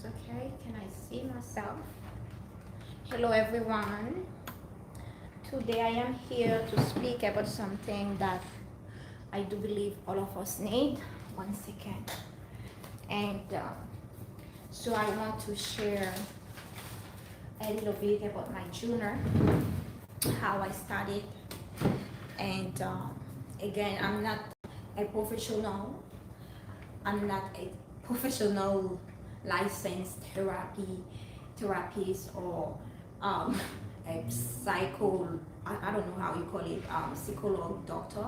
Okay, can I see myself? Hello everyone. Today I am here to speak about something that I do believe all of us need. One second. And so I want to share a little bit about my journey, how I started. And again, I'm not a professional licensed therapist or a I don't know how you call it, psychologue, doctor.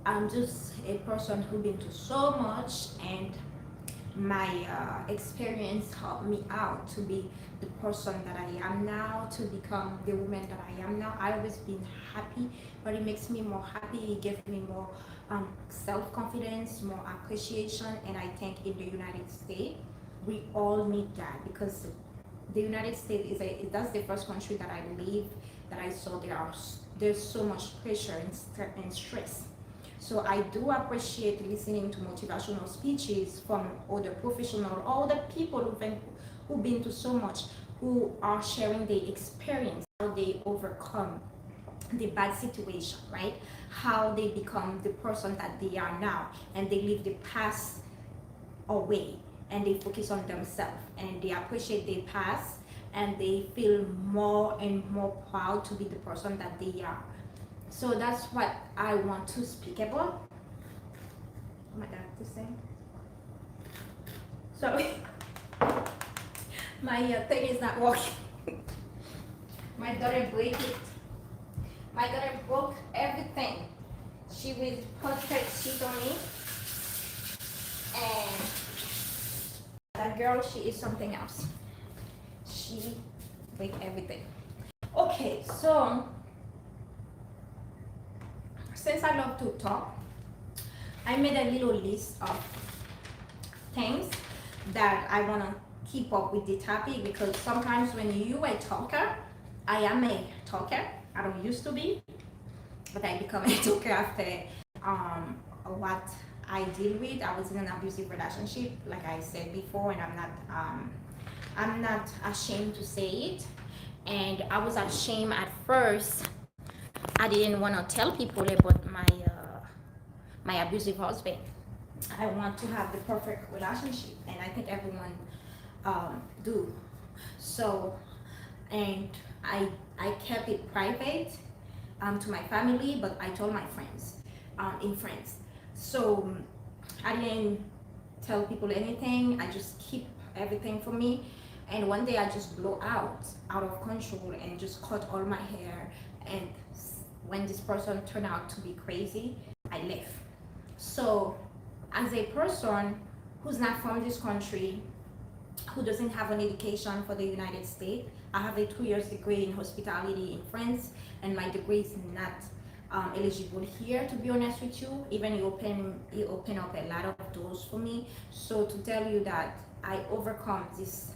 I'm just a person who been through so much, and my experience helped me out to be the person that I am now, to become the woman that I am now. I always been happy, but it makes me more happy. It gives me more self-confidence, more appreciation, and I think in the United States, we all need that, because the United States that's the first country that I live that I saw there's so much pressure and stress. So I do appreciate listening to motivational speeches from other professionals, all the people who've been to so much, who are sharing their experience, how they overcome the bad situation, right? How they become the person that they are now, and they leave the past away, and they focus on themselves, and they appreciate their past, and they feel more and more proud to be the person that they are. So that's what I want to speak about. Oh my god, this thing. Sorry. My thing is not working. My daughter broke it. My daughter broke everything. She will put shit on me. And that girl, she is something else. She break everything. Okay, so since I love to talk, I made a little list of things that I want to keep up with the topic, because sometimes when you a talker, I am a talker. I don't used to be, but I become a talker after what I deal with. I was in an abusive relationship, like I said before, and I'm not ashamed to say it. And I was ashamed at first. I didn't want to tell people about my abusive husband. I want to have the perfect relationship, and I think everyone do. So, and I kept it private to my family, but I told my friends, in friends. So I didn't tell people anything. I just keep everything for me. And one day I just blow out of control, and just cut all my hair. And when this person turned out to be crazy, I left. So as a person who's not from this country, who doesn't have an education for the United States, I have a 2 years degree in hospitality in France, and my degree is not eligible here, to be honest with you. Even it open up a lot of doors for me. So to tell you that I overcome this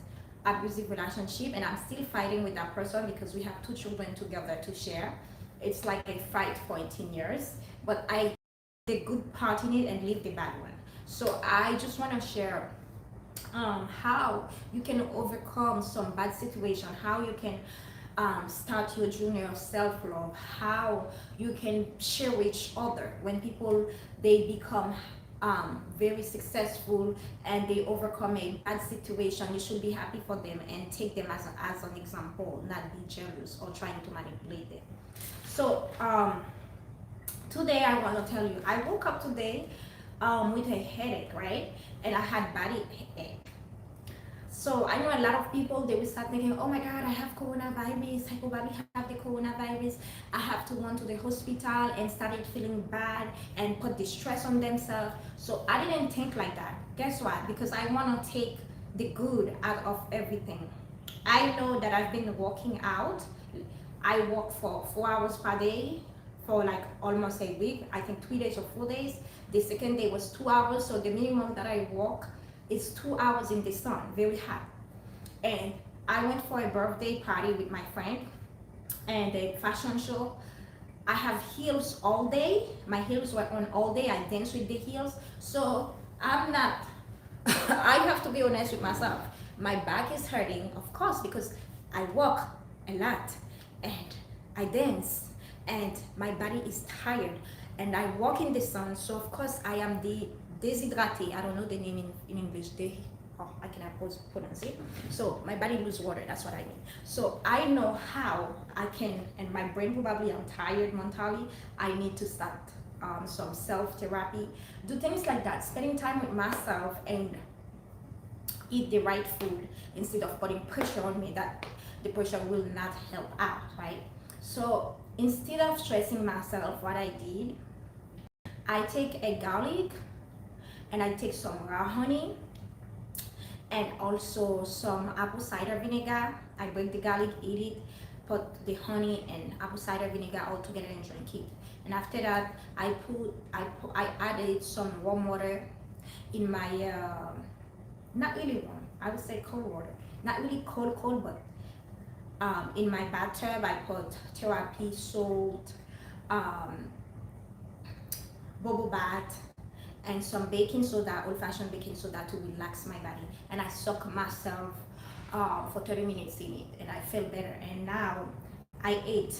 abusive relationship, and I'm still fighting with that person, because we have 2 children together to share. It's like a fight for 18 years, but I the good part in it and leave the bad one. So I just want to share how you can overcome some bad situation, how you can start your journey of self-love, how you can share with each other when people they become very successful and they overcome a bad situation. You should be happy for them and take them as an example, not be jealous or trying to manipulate them. So today I want to tell you, I woke up today with a headache, right? And I had body ache. So I know a lot of people, they will start thinking, oh my God, I have coronavirus. I probably have the coronavirus. I have to run to the hospital, and started feeling bad and put the stress on themselves. So I didn't think like that. Guess what? Because I want to take the good out of everything. I know that I've been working out. I work for 4 hours per day for like almost a week. I think 3 days or 4 days. The second day was 2 hours. So the minimum that I walk is 2 hours in the sun, very hot. And I went for a birthday party with my friend and a fashion show. I have heels all day. My heels were on all day. I danced with the heels. So I'm not I have to be honest with myself. My back is hurting, of course, because I walk a lot and I dance and my body is tired and I walk in the sun. So of course I am dehydrated. I don't know the name in English. Oh, I cannot pronounce it. So my body lose water. That's what I mean. So I know how I can, and my brain probably I'm tired mentally. I need to start some self therapy, do things like that, spending time with myself and eat the right food instead of putting pressure on me that the pressure will not help out, right? So instead of stressing myself, what I did, I take a garlic and I take some raw honey and also some apple cider vinegar. I break the garlic, eat it, put the honey and apple cider vinegar all together and drink it. And after that, I added some warm water in my not really warm. I would say cold water. Not really cold, but in my bathtub I put therapy salt, um, bubble bath, and some baking soda, old-fashioned baking soda to relax my body. And I soak myself for 30 minutes in it, and I feel better. And now I ate,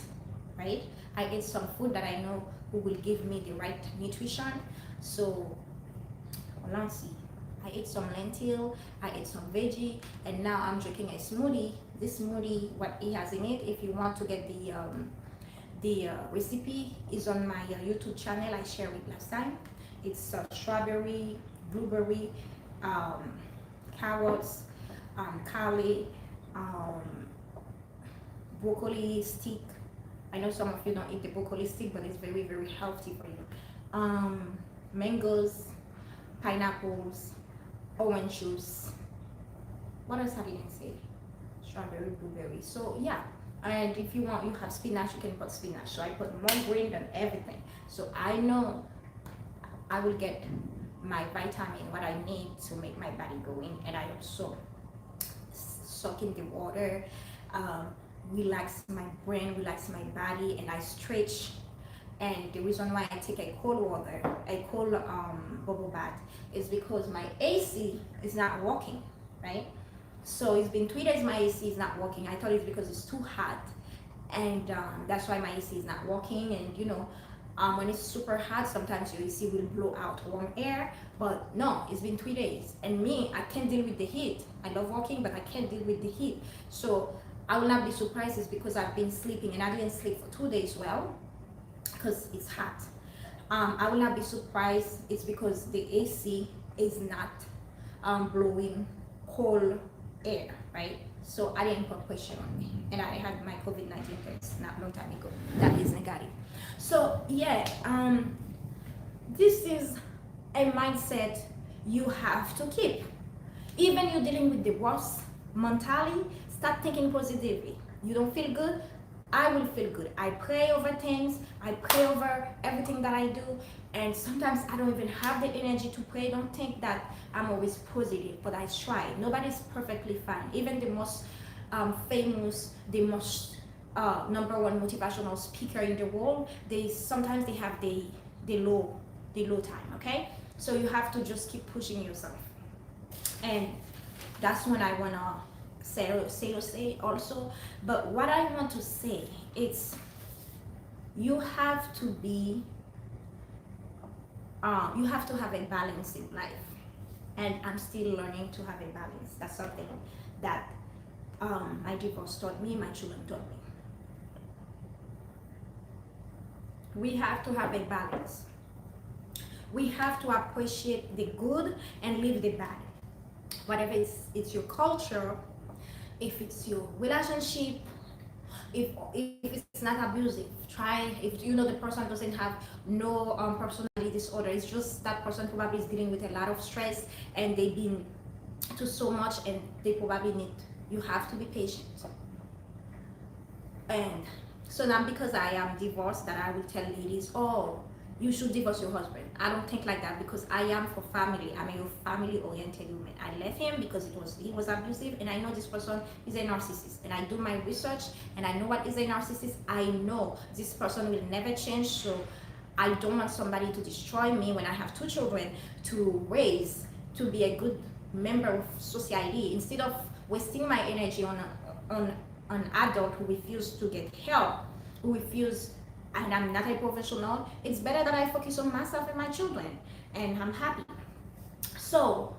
right? I ate some food that I know who will give me the right nutrition. So, let's see. I ate some lentil, I ate some veggie, and now I'm drinking a smoothie. This smoothie, what it has in it, if you want to get the recipe, is on my YouTube channel. I shared it last time. It's strawberry, blueberry, um, carrots, kale, um, broccoli stick. I know some of you don't eat the broccoli stick, but it's very, very healthy for you. Mangoes, pineapples, orange juice. What else I didn't say? Strawberry, blueberry. So yeah, and if you want, you have spinach, you can put spinach. So I put more green than everything. So I know I will get my vitamin, what I need to make my body go in, and I also soak in the water, relax my brain, relax my body, and I stretch. And the reason why I take a cold water, a cold bubble bath, is because my AC is not working, right? So it's been 3 days my AC is not working. I thought it's because it's too hot, and that's why my AC is not working. And you know, when it's super hot, sometimes your AC will blow out warm air. But no, it's been 3 days, and me, I can't deal with the heat. I love working, but I can't deal with the heat. So I will not be surprised. It's because I've been sleeping, and I didn't sleep for 2 days well because it's hot. I will not be surprised. It's because the AC is not blowing cold air, right? So I didn't put pressure on me, and I had my COVID-19 test not long time ago. That is negative. So yeah, this is a mindset you have to keep. Even you're dealing with the worst mentally, start thinking positively. You don't feel good, I will feel good. I pray over things, I pray over everything that I do, and sometimes I don't even have the energy to pray. Don't think that I'm always positive, but I try. Nobody's perfectly fine. Even the most famous, the most #1 motivational speaker in the world, they sometimes they have the low time. Okay, so you have to just keep pushing yourself, and that's when I wanna say also. But what I want to say is, you have to be you have to have a balance in life, and I'm still learning to have a balance. That's something that my divorce taught me, my children taught me. We have to have a balance. We have to appreciate the good and leave the bad. Whatever it's your culture, if it's your relationship, if it's not abusive, try. If you know the person doesn't have no personality disorder, it's just that person probably is dealing with a lot of stress and they've been to so much, and they probably need, you have to be patient. And so now, because I am divorced, that I will tell ladies, oh, you should divorce your husband. I don't think like that, because I am for family. I'm a family-oriented woman. I left him because he was abusive, and I know this person is a narcissist. And I do my research, and I know what is a narcissist. I know this person will never change. So I don't want somebody to destroy me when I have 2 children to raise, to be a good member of society. Instead of wasting my energy on an adult who refuse to get help, who refuse, and I'm not a professional, it's better that I focus on myself and my children, and I'm happy. So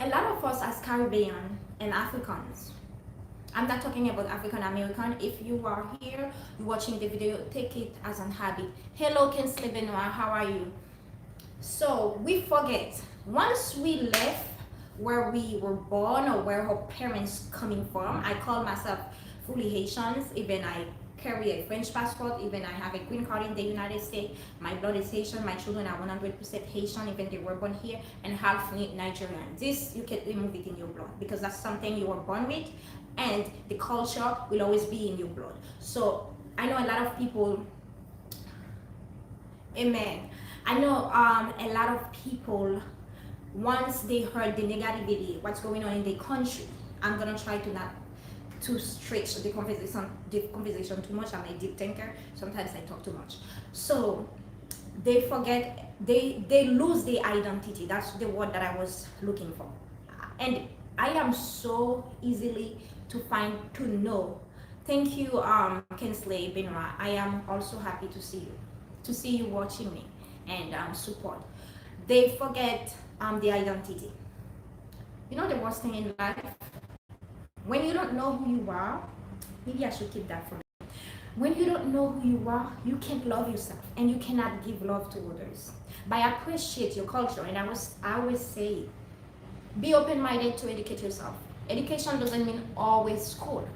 a lot of us as Caribbean and Africans, I'm not talking about African American. If you are here, you're watching the video, take it as an habit. Hello, Kinsley Benoit, how are you? So we forget, once we left where we were born or where our parents coming from, I call myself fully Haitians, even I carry a French passport, even I have a green card in the United States. My blood is Haitian, my children are 100% Haitian, even they were born here, and half Nigerian. This, you can remove it in your blood because that's something you were born with, and the culture will always be in your blood. So I know a lot of people, amen. I know a lot of people, once they heard the negativity, what's going on in the country, I'm gonna try to not to stretch the conversation too much. I'm a deep thinker. Sometimes I talk too much. So they forget, they lose their identity. That's the word that I was looking for. And I am so easily to know. Thank you, Kinsley Benoit. I am also happy to see you watching me and support. They forget the identity. You know the worst thing in life? When you don't know who you are, maybe I should keep that for me. When you don't know who you are, you can't love yourself and you cannot give love to others. But appreciate your culture, and I always say, be open-minded to educate yourself. Education doesn't mean always school.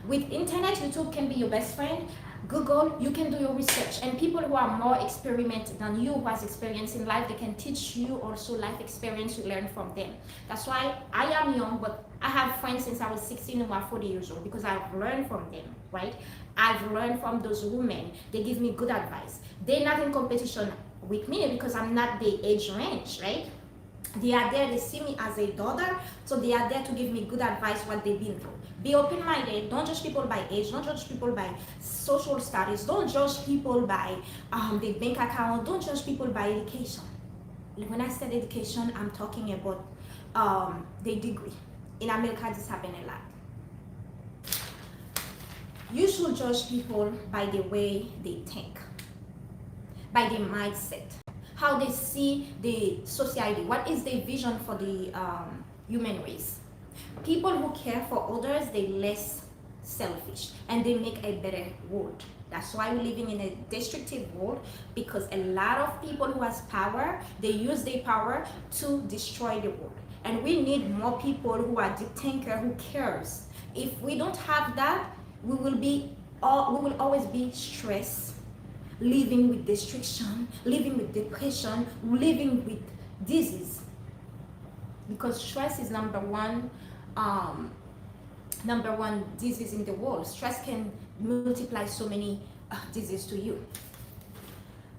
With internet, YouTube can be your best friend. Google, you can do your research, and people who are more experienced than you, who has experience in life, they can teach you also life experience. You learn from them. That's why I am young, but I have friends since I was 16 who are 40 years old because I've learned from them, right? I've learned from those women. They give me good advice. They're not in competition with me because I'm not the age range, right? They are there, they see me as a daughter, so they are there to give me good advice what they've been through. Be open-minded. Don't judge people by age. Don't judge people by social status. Don't judge people by the bank account. Don't judge people by education. When I said education, I'm talking about the degree. In America, this happens a lot. You should judge people by the way they think, by their mindset, how they see the society, what is their vision for the human race. People who care for others, they're less selfish and they make a better world. That's why we're living in a destructive world, because a lot of people who has power, they use their power to destroy the world. And we need more people who are deep thinker, who cares. If we don't have that, we will always be stressed, living with destruction, living with depression, living with disease. Because stress is number one disease in the world. Stress can multiply so many diseases to you.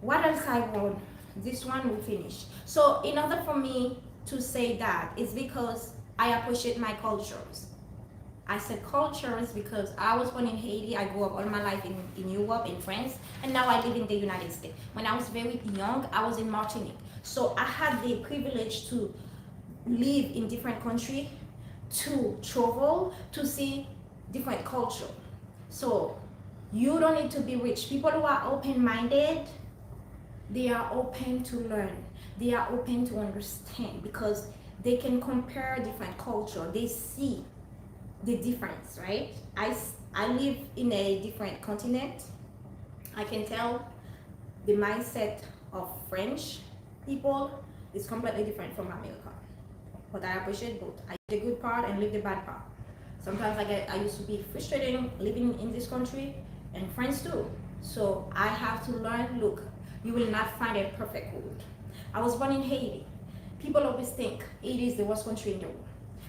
What else I want? This one will finish. So in order for me to say that, it's because I appreciate my cultures. I said cultures because I was born in Haiti. I grew up all my life in Europe, in France, and now I live in the United States. When I was very young, I was in Martinique. So I had the privilege to live in different countries, to travel, to see different culture. So you don't need to be rich. People who are open-minded, they are open to learn. They are open to understand because they can compare different culture. They see the difference, right? I live in a different continent. I can tell the mindset of French people is completely different from America. But I appreciate both. I live the good part and live the bad part. Sometimes I used to be frustrated living in this country, and France too. So I have to learn, look, you will not find a perfect world. I was born in Haiti. People always think Haiti is the worst country in the world.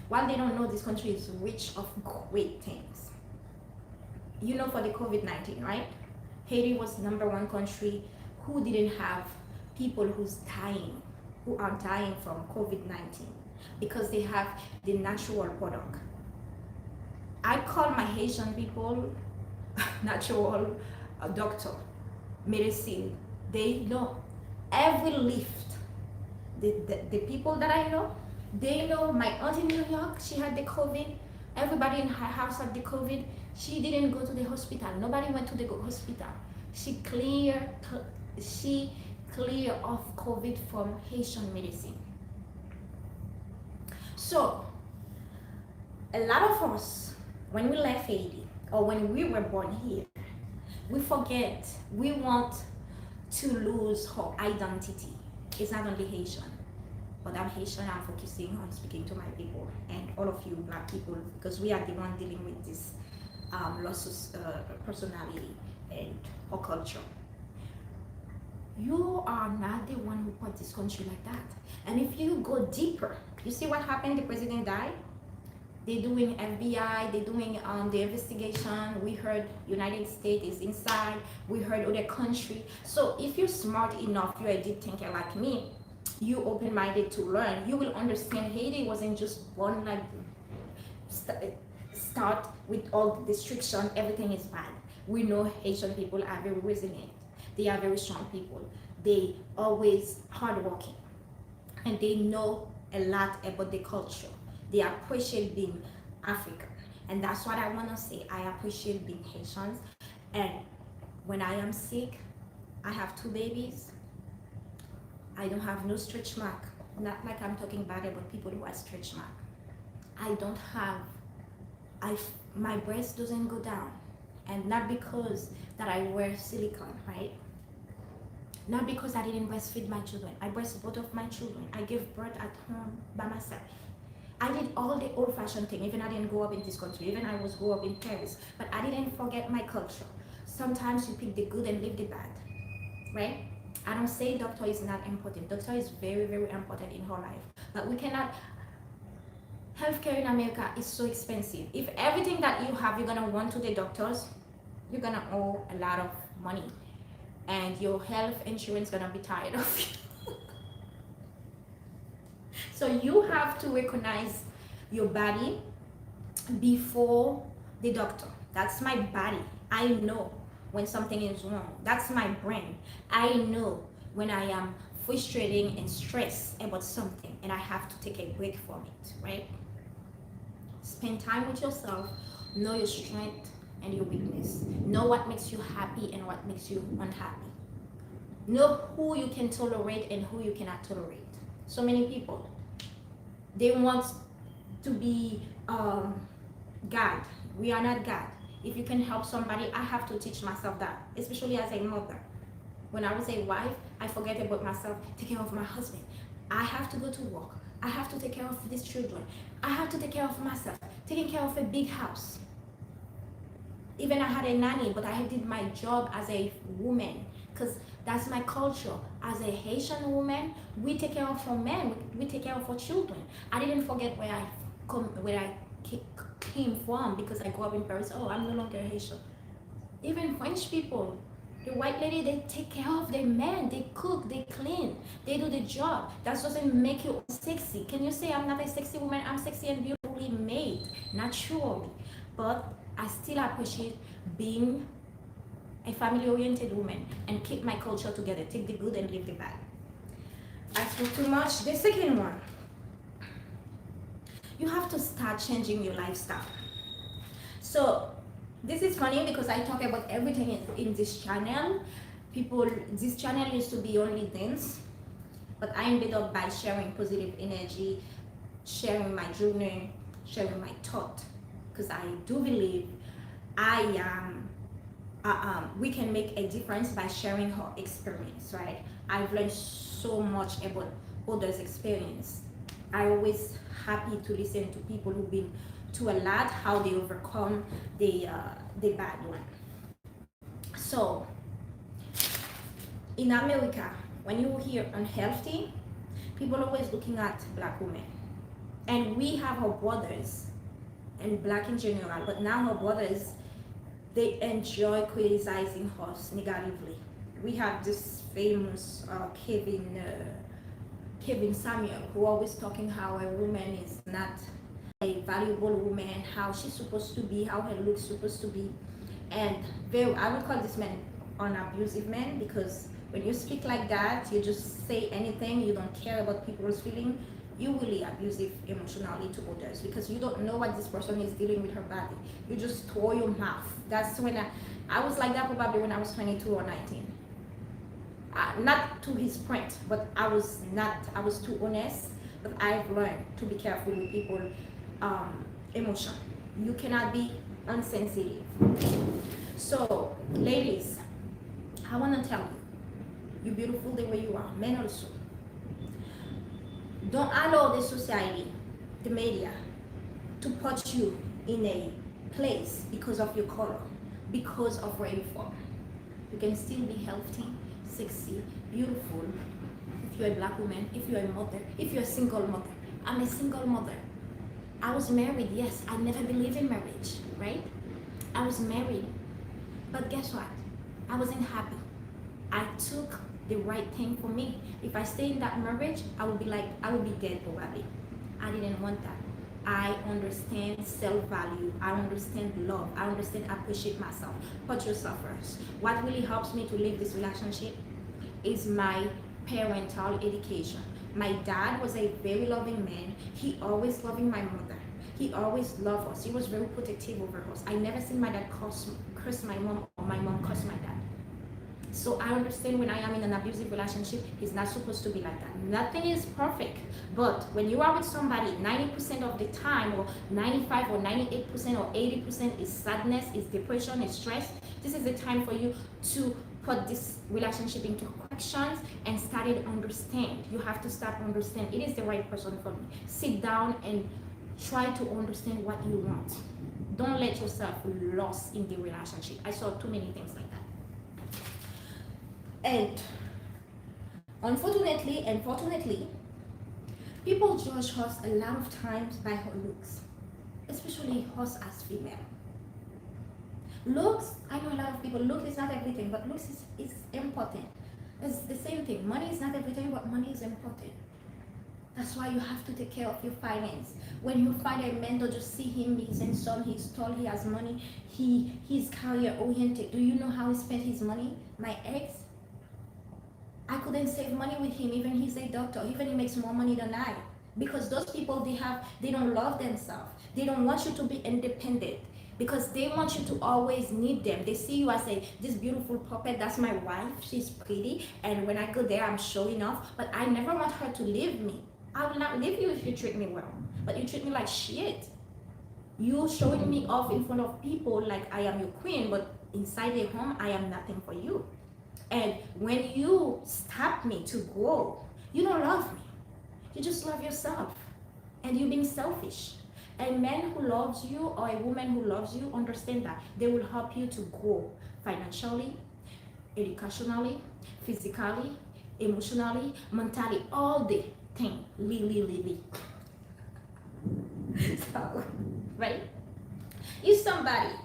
While they don't know this country is rich of great things. You know, for the COVID-19, right? Haiti was #1 country who didn't have people who are dying from COVID-19 because they have the natural product. I call my Haitian people natural doctor, medicine. They know every lift. The people that I know, They know my aunt in New York, she had the COVID. Everybody in her house had the COVID. She didn't go to the hospital. Nobody went to the hospital. She she clear off COVID from Haitian medicine. So a lot of us, when we left Haiti or when we were born here, we forget we want to lose our identity. It's not only Haitian, but I'm Haitian. I'm focusing on speaking to my people and all of you Black people because we are the one dealing with this loss of personality and our culture. You are not the one who put this country like that. And if you go deeper, you see what happened? The president died. They're doing FBI, they're doing the investigation. We heard United States is inside. We heard other country. So if you're smart enough, you're a deep thinker like me, you open-minded to learn, you will understand Haiti wasn't just born like start with all the destruction, everything is bad. We know Haitian people are very resilient. They are very strong people. They always hardworking. And they know a lot about the culture. They appreciate being African. And that's what I want to say. I appreciate being Haitians. And when I am sick, I have 2 babies. I don't have no stretch mark. Not like I'm talking bad about people who have stretch mark. I don't have, my breast doesn't go down. And not because that I wear silicone, right? Not because I didn't breastfeed my children. I breastfed both of my children. I gave birth at home by myself. I did all the old-fashioned thing. Even I didn't grow up in this country. Even I was grow up in Paris. But I didn't forget my culture. Sometimes you pick the good and leave the bad, right? I don't say doctor is not important. Doctor is very, very important in her life. But we cannot, healthcare in America is so expensive. If everything that you have, you're gonna run to the doctors, you're gonna owe a lot of money. And your health insurance gonna be tired of you. So you have to recognize your body before the doctor. That's my body. I know when something is wrong. That's my brain. I know when I am frustrating and stressed about something and I have to take a break from it, right? Spend time with yourself. Know your strength and your weakness. Know what makes you happy and what makes you unhappy. Know who you can tolerate and who you cannot tolerate. So many people, they want to be God. We are not God. If you can help somebody, I have to teach myself that, especially as a mother. When I was a wife, I forget about myself, take care of my husband. I have to go to work. I have to take care of these children. I have to take care of myself, taking care of a big house. Even I had a nanny, but I did my job as a woman because that's my culture. As a Haitian woman, we take care of our men, we take care of our children. I didn't forget where I came from because I grew up in Paris. Oh, I'm no longer Haitian. Even French people, the white lady, they take care of their men. They cook, they clean, they do the job. That doesn't make you sexy. Can you say I'm not a sexy woman? I'm sexy and beautifully made, naturally. But I still appreciate being a family-oriented woman and keep my culture together. Take the good and leave the bad. I spoke too much. The second one, you have to start changing your lifestyle. So this is funny because I talk about everything in this channel. This channel used to be only dance, but I ended up by sharing positive energy, sharing my journey, sharing my thought, because I do believe we can make a difference by sharing her experience, right? I've learned so much about others' experience. I always happy to listen to people who've been to a lot, how they overcome the bad one. So in America, when you hear unhealthy, people are always looking at Black women. And we have our brothers, and Black in general, but now our brothers, they enjoy criticizing us negatively. We have this famous Kevin Samuel, who always talking how a woman is not a valuable woman, how she's supposed to be, how her looks supposed to be. And I would call this man an abusive man, because when you speak like that, you just say anything, you don't care about people's feelings, you really abusive emotionally to others because you don't know what this person is dealing with her body. You just throw your mouth. That's when I was like that probably when I was 22 or 19. Not to his point, but I was too honest. But I've learned to be careful with people emotion. You cannot be insensitive. So ladies, I want to tell you, you're beautiful the way you are. Men also, don't allow the society, the media, to put you in a place because of your color, because of where you're from. You can still be healthy, sexy, beautiful. If you're a black woman, if you're a mother, if you're a single mother. I'm a single mother. I was married, yes. I never believed in marriage, right? I was married. But guess what? I wasn't happy. I took the right thing for me. If I stay in that marriage, I would be dead probably. I didn't want that. I understand self-value. I understand love. I understand appreciate myself. Put yourself first. What really helps me to live this relationship is my parental education. My dad was a very loving man. He always loving my mother. He always loved us. He was very protective over us. I never seen my dad curse my mom or my mom curse my dad. So I understand when I am in an abusive relationship, it's not supposed to be like that. Nothing is perfect. But when you are with somebody, 90% of the time, or 95 or 98% or 80% is sadness, is depression, is stress, this is the time for you to put this relationship into questions and start to understand. You have to start understand. It is the right person for me. Sit down and try to understand what you want. Don't let yourself lost in the relationship. I saw too many things like that. And unfortunately, people judge us a lot of times by her looks, especially us as female. Looks, I know a lot of people, look is not everything, but looks is important. It's the same thing. Money is not everything, but money is important. That's why you have to take care of your finance. When you find a man, don't just see him, he's handsome, he's tall, he has money, he's career oriented. Do you know how he spent his money? My ex, I couldn't save money with him, even he's a doctor, even he makes more money than I. Because those people, they don't love themselves. They don't want you to be independent because they want you to always need them. They see you as this beautiful puppet, that's my wife, she's pretty, and when I go there, I'm showing off, but I never want her to leave me. I will not leave you if you treat me well, but you treat me like shit. You showing me off in front of people like I am your queen, but inside the home, I am nothing for you. And when you stop me to grow, you don't love me. You just love yourself. And you're being selfish. A man who loves you or a woman who loves you, understand that. They will help you to grow financially, educationally, physically, emotionally, mentally, all the things. Really. So, right? If somebody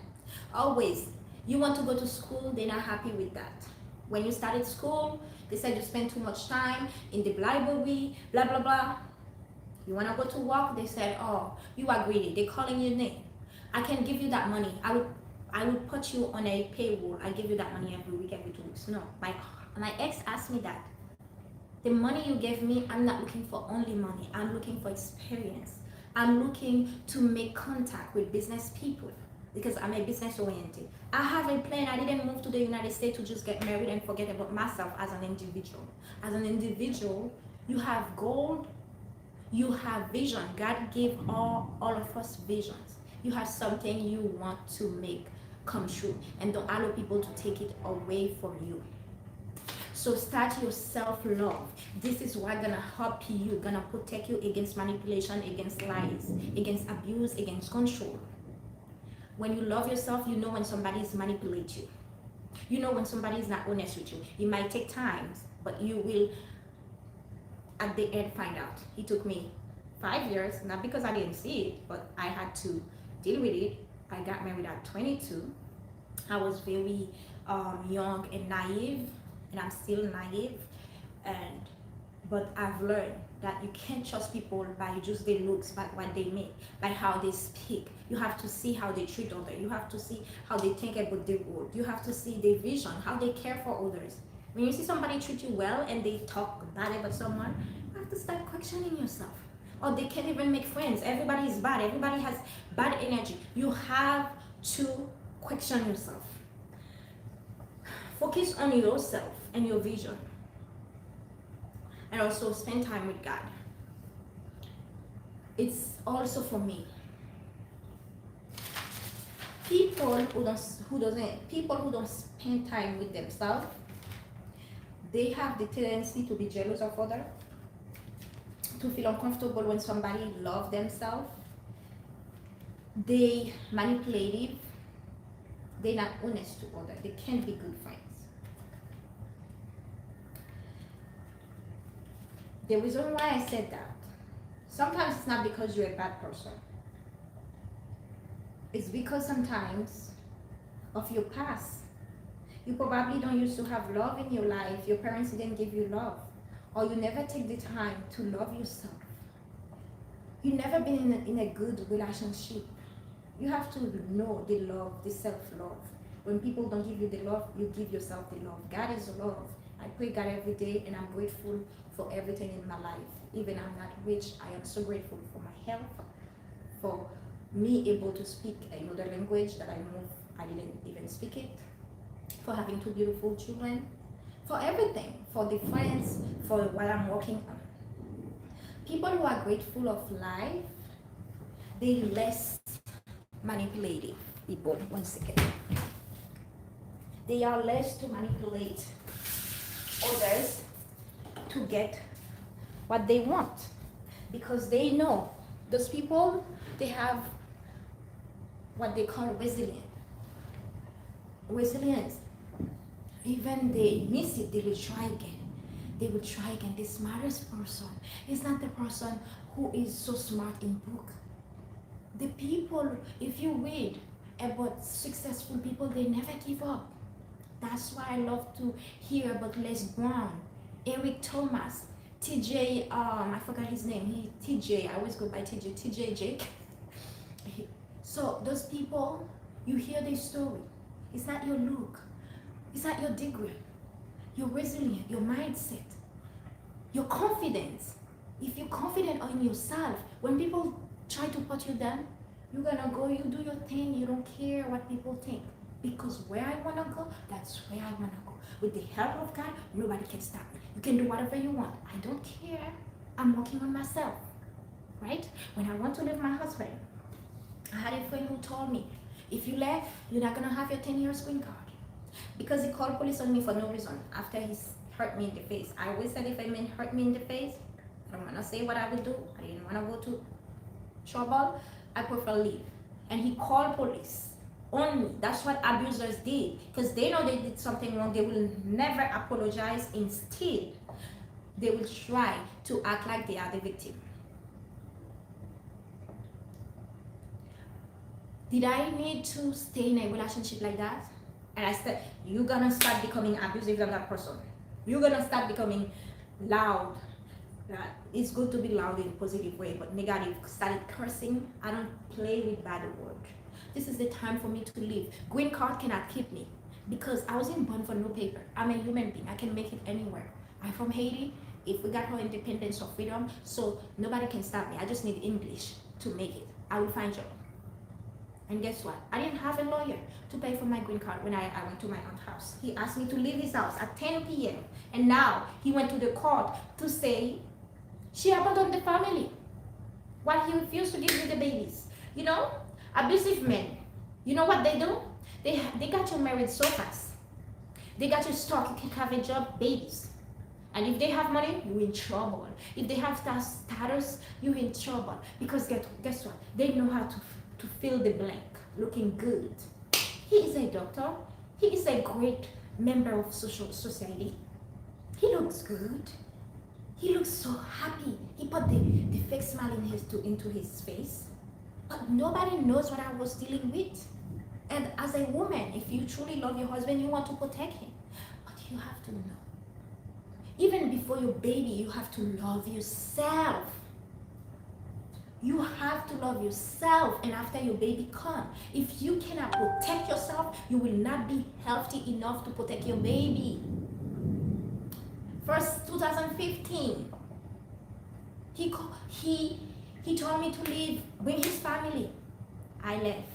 always, you want to go to school, they're not happy with that. When you started school, they said you spend too much time in the library, blah, blah, blah. You want to go to work, they said, oh, you are greedy. They're calling your name. I can give you that money. I would put you on a payroll. I give you that money every week, every 2 weeks. No, my ex asked me that. The money you gave me, I'm not looking for only money. I'm looking for experience. I'm looking to make contact with business people, because I'm a business oriented. I have a plan. I didn't move to the United States to just get married and forget about myself as an individual. As an individual, you have goal, you have vision. God gave all of us visions. You have something you want to make come true, and don't allow people to take it away from you. So start your self-love. This is what's gonna help you, gonna protect you against manipulation, against lies, against abuse, against control. When you love yourself, you know when somebody is manipulating you. You know when somebody is not honest with you. It might take time, but you will at the end find out. It took me 5 years, not because I didn't see it, but I had to deal with it. I got married at 22. I was very young and naive, and I'm still naive. But I've learned that you can't trust people by just their looks, by what they make, by how they speak. You have to see how they treat others. You have to see how they think about the world. You have to see their vision, how they care for others. When you see somebody treat you well and they talk bad about someone, you have to start questioning yourself. or they can't even make friends. Everybody is bad. Everybody has bad energy. You have to question yourself. Focus on yourself and your vision. And also spend time with God. It's also for me. People who don't spend time with themselves, they have the tendency to be jealous of others, to feel uncomfortable when somebody loves themselves. They manipulative. They're not honest to others. They can't be good friends. The reason why I said that, sometimes it's not because you're a bad person. It's because sometimes of your past. You probably don't used to have love in your life. Your parents didn't give you love. Or you never take the time to love yourself. You never been in a good relationship. You have to know the love, the self-love. When people don't give you the love, you give yourself the love. God is love. I pray God every day, and I'm grateful for everything in my life. Even I'm not rich, I am so grateful for my health, for me able to speak another language that I know I didn't even speak it, for having 2 beautiful children, for everything, for the friends, for what I'm working on. People who are grateful of life, they less manipulative people. One second. They are less to manipulate others to get what they want, because they know those people, they have what they call resilience. Even they miss it, they will try again. They will try again. The smartest person is not the person who is so smart in book. The people, if you read about successful people, they never give up. That's why I love to hear about Les Brown, Eric Thomas, TJ, I forgot his name, TJ, I always go by TJ Jake. So those people, you hear their story. It's not your look, it's not your degree, your resilience, your mindset, your confidence. If you're confident in yourself, when people try to put you down, you're gonna go, you do your thing, you don't care what people think. Because where I wanna go, that's where I wanna go. With the help of God, nobody can stop me. You can do whatever you want. I don't care. I'm working on myself, right? When I want to leave my husband, I had a friend who told me, if you left, you're not gonna have your 10 years green card. Because he called police on me for no reason after he hurt me in the face. I always said if a man hurt me in the face, I don't wanna say what I would do. I didn't wanna go to trouble. I prefer leave. And he called police on me. That's what abusers did, because they know they did something wrong. They will never apologize. Instead, they will try to act like they are the victim. Did I need to stay in a relationship like that? And I said, you're gonna start becoming abusive on that person. You're gonna start becoming loud. It's good to be loud in a positive way, but negative, started cursing. I don't play with bad words. This is the time for me to leave. Green card cannot keep me, because I wasn't born for no paper. I'm a human being. I can make it anywhere. I'm from Haiti. If we got our independence or freedom, so nobody can stop me. I just need English to make it. I will find job. And guess what? I didn't have a lawyer to pay for my green card when I went to my aunt's house. He asked me to leave his house at 10 p.m. And now he went to the court to say she abandoned the family while he refused to give me the babies. You know, abusive men, you know what they do? They got you married so fast. They got you stuck. You can have a job, babies. And if they have money, you're in trouble. If they have status, you're in trouble. Because guess what? They know how to fill the blank, looking good. He is a doctor. He is a great member of society. He looks good. He looks so happy. He put the fake smile into his face. But nobody knows what I was dealing with. And as a woman, if you truly love your husband, you want to protect him. But you have to know. Even before your baby, you have to love yourself. You have to love yourself, and after your baby comes, if you cannot protect yourself, you will not be healthy enough to protect your baby. First, 2015, he He told me to leave, bring his family. I left.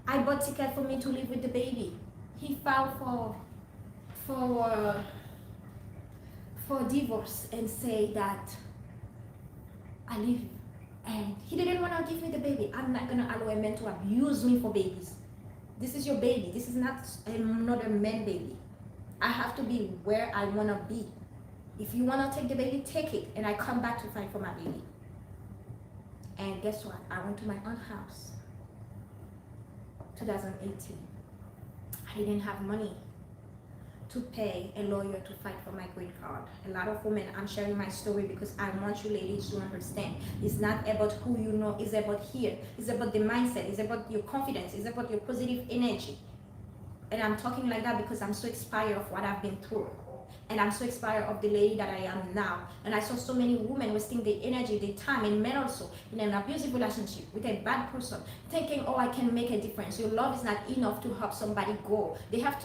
I bought ticket for me to live with the baby. He filed for for divorce and say that I live, and he didn't want to give me the baby. I'm not gonna allow a man to abuse me for babies. This is your baby. This is not another man baby. I have to be where I wanna be. If you wanna take the baby, take it, and I come back to fight for my baby. And guess what? I went to my own house. 2018. I didn't have money to pay a lawyer to fight for my green card. A lot of women, I'm sharing my story because I want you ladies to understand. It's not about who you know, it's about here. It's about the mindset, it's about your confidence, it's about your positive energy. And I'm talking like that because I'm so inspired of what I've been through. And I'm so inspired of the lady that I am now. And I saw so many women wasting their energy, their time, and men also in an abusive relationship with a bad person, thinking, oh, I can make a difference. Your love is not enough to help somebody go. They have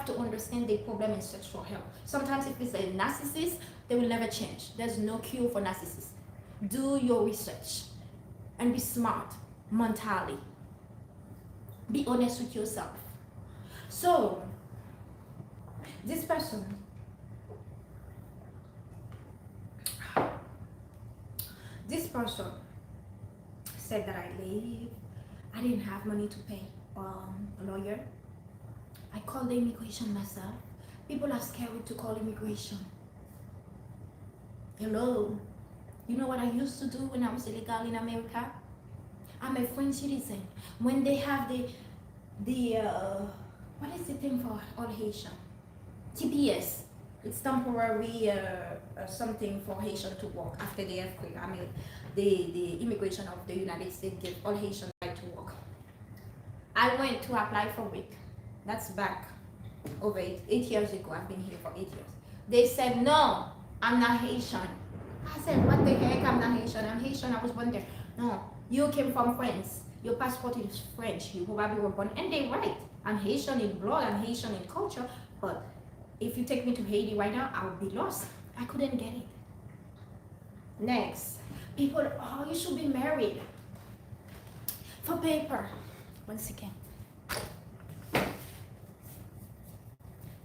to understand their problem in sexual health. Sometimes if it's a narcissist, they will never change. There's no cure for narcissists. Do your research and be smart mentally. Be honest with yourself. So, this person, said that I leave. I didn't have money to pay a lawyer. I called the immigration myself. People are scared to call immigration. Hello. You know what I used to do when I was illegal in America? I'm a French citizen. When they have the what is the thing for all Haitian? TPS. It's temporary something for Haitian to work after the earthquake. I mean, the immigration of the United States gave all Haitian right to work. I went to apply for it. That's back over 8 years ago. I've been here for 8 years. They said, no, I'm not Haitian. I said, what the heck? I'm not Haitian. I'm Haitian. I was born there. No, you came from France. Your passport is French. You probably were born. And they're right. I'm Haitian in blood. I'm Haitian in culture. But if you take me to Haiti right now, I would be lost. I couldn't get it. Next, people, oh, you should be married for paper. One second.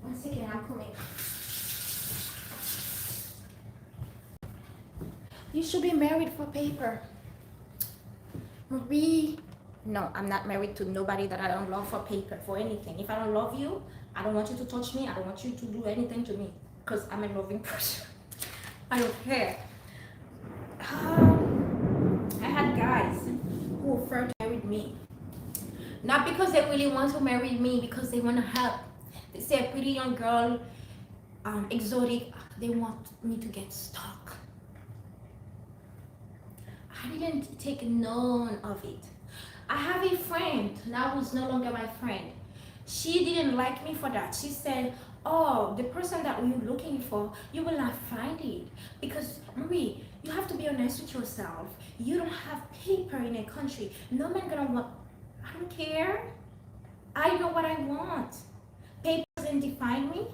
One second, I'm coming. You should be married for paper. Marie, no, I'm not married to nobody that I don't love for paper, for anything. If I don't love you, I don't want you to touch me. I don't want you to do anything to me because I'm a loving person. I don't care. I had guys who offered to marry me. Not because they really want to marry me, because they want to help. They say a pretty young girl, exotic, they want me to get stuck. I didn't take none of it. I have a friend now who's no longer my friend. She didn't like me for that. She said, oh, the person that we're looking for, you will not find it. Because, Marie, you have to be honest with yourself. You don't have paper in a country. No man gonna want, I don't care. I know what I want. Paper doesn't define me.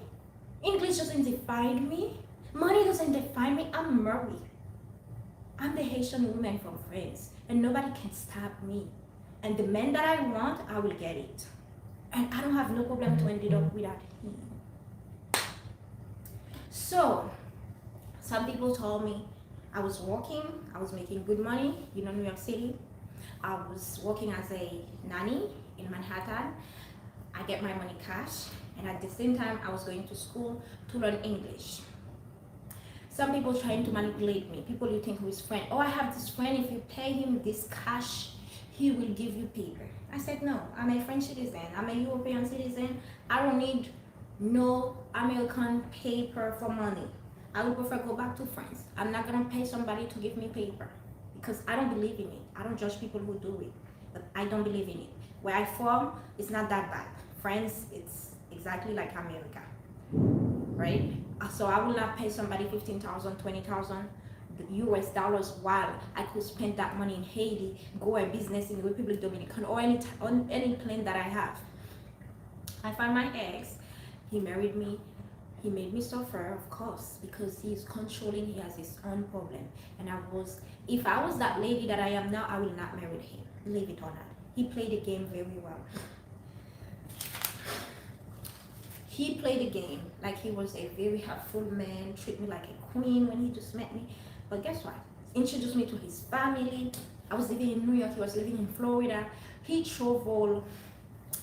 English doesn't define me. Money doesn't define me. I'm Marie. I'm the Haitian woman from France. And nobody can stop me. And the man that I want, I will get it. And I don't have no problem to end up without him. So, some people told me I was working, I was making good money, you know, New York City. I was working as a nanny in Manhattan. I get my money cash, and at the same time, I was going to school to learn English. Some people trying to manipulate me. People you think who is friend. Oh, I have this friend, if you pay him this cash, he will give you paper. I said, no, I'm a French citizen. I'm a European citizen. I don't need no American paper for money. I would prefer go back to France. I'm not gonna pay somebody to give me paper because I don't believe in it. I don't judge people who do it, but I don't believe in it. Where I from, it's not that bad. France, it's exactly like America, right? So I will not pay somebody 15,000, 20,000 US dollars while I could spend that money in Haiti, go a business in the Republic Dominican, or any plan that I have. I found my ex. He married me He made me suffer, of course, because he's controlling. He has his own problem, and if I was that lady that I am now, I will not marry him. Believe it or not, he played the game very well. He played the game like he was a very helpful man, treat me like a queen when he just met me. But guess what? Introduced me to his family. I was living in New York. He was living in Florida. He traveled.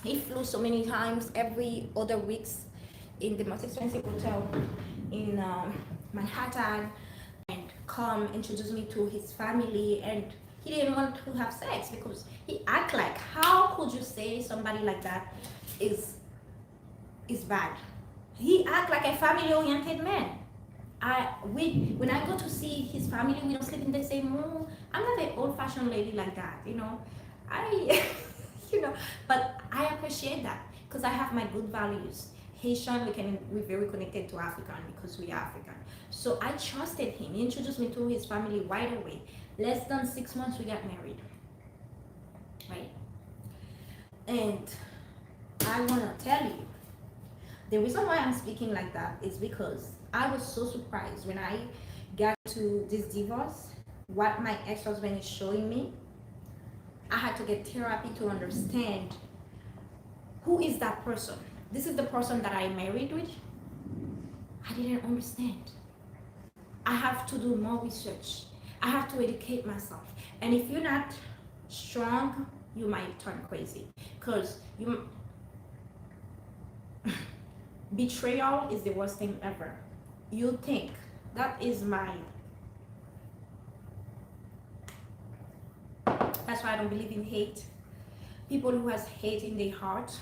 He flew so many times every other weeks in the most expensive hotel in Manhattan, and come introduce me to his family. And he didn't want to have sex because he act like, how could you say somebody like that is bad? He act like a family oriented man. When I go to see his family, we don't sleep in the same room. I'm not an old fashioned lady like that, you know. I but I appreciate that because I have my good values. Haitian, we're very connected to African because we are African. So I trusted him. He introduced me to his family right away. Less than 6 months we got married. Right? And I wanna tell you, the reason why I'm speaking like that is because I was so surprised when I got to this divorce, what my ex-husband is showing me. I had to get therapy to understand who is that person. This is the person that I married with. I didn't understand. I have to do more research. I have to educate myself. And if you're not strong, you might turn crazy. Because betrayal is the worst thing ever. You think that is that's why I don't believe in hate. People who has hate in their heart,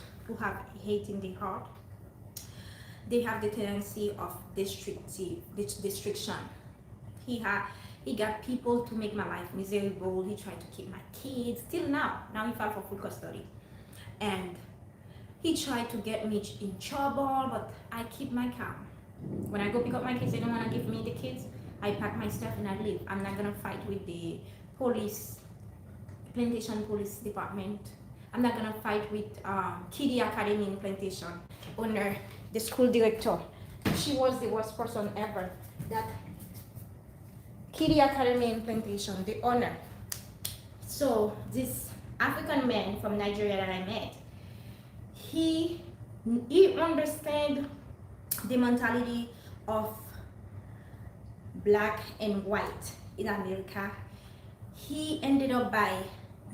they have the tendency of destruction. He got people to make my life miserable. He tried to keep my kids. Till now he filed for full custody, and he tried to get me in trouble, but I keep my calm. When I go pick up my kids, they don't want to give me the kids. I pack my stuff and I leave. I'm not gonna fight with the plantation police department. I'm not gonna fight with Kiddie Academy in Plantation owner, the school director. She was the worst person ever. That Kiddie Academy in Plantation, the owner. So this African man from Nigeria that I met, he understand the mentality of black and white in America. He ended up by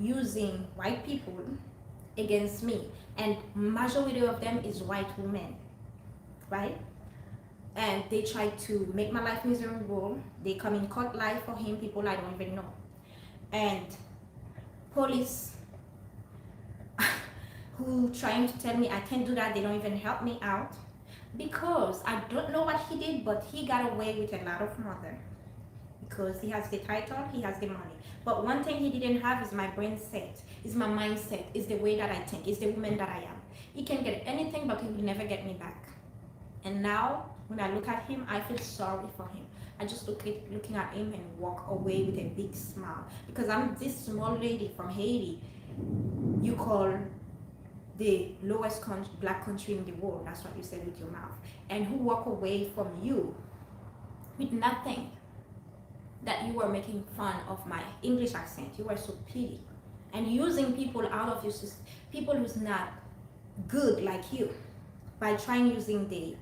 using white people against me, and majority of them is white women, right? And they try to make my life miserable. They come in court life for him, people I don't even know. And police who trying to tell me I can't do that, they don't even help me out because I don't know what he did, but he got away with a lot of murder because he has the title, he has the money. But one thing he didn't have is my brain set, is my mindset, is the way that I think, is the woman that I am. He can get anything, but he will never get me back. And now, when I look at him, I feel sorry for him. I just looking at him and walk away with a big smile because I'm this small lady from Haiti. You call the lowest black country in the world. That's what you said with your mouth. And who walk away from you with nothing. That you were making fun of my English accent. You were so petty. And using people out of your system, people who's not good like you, by trying using the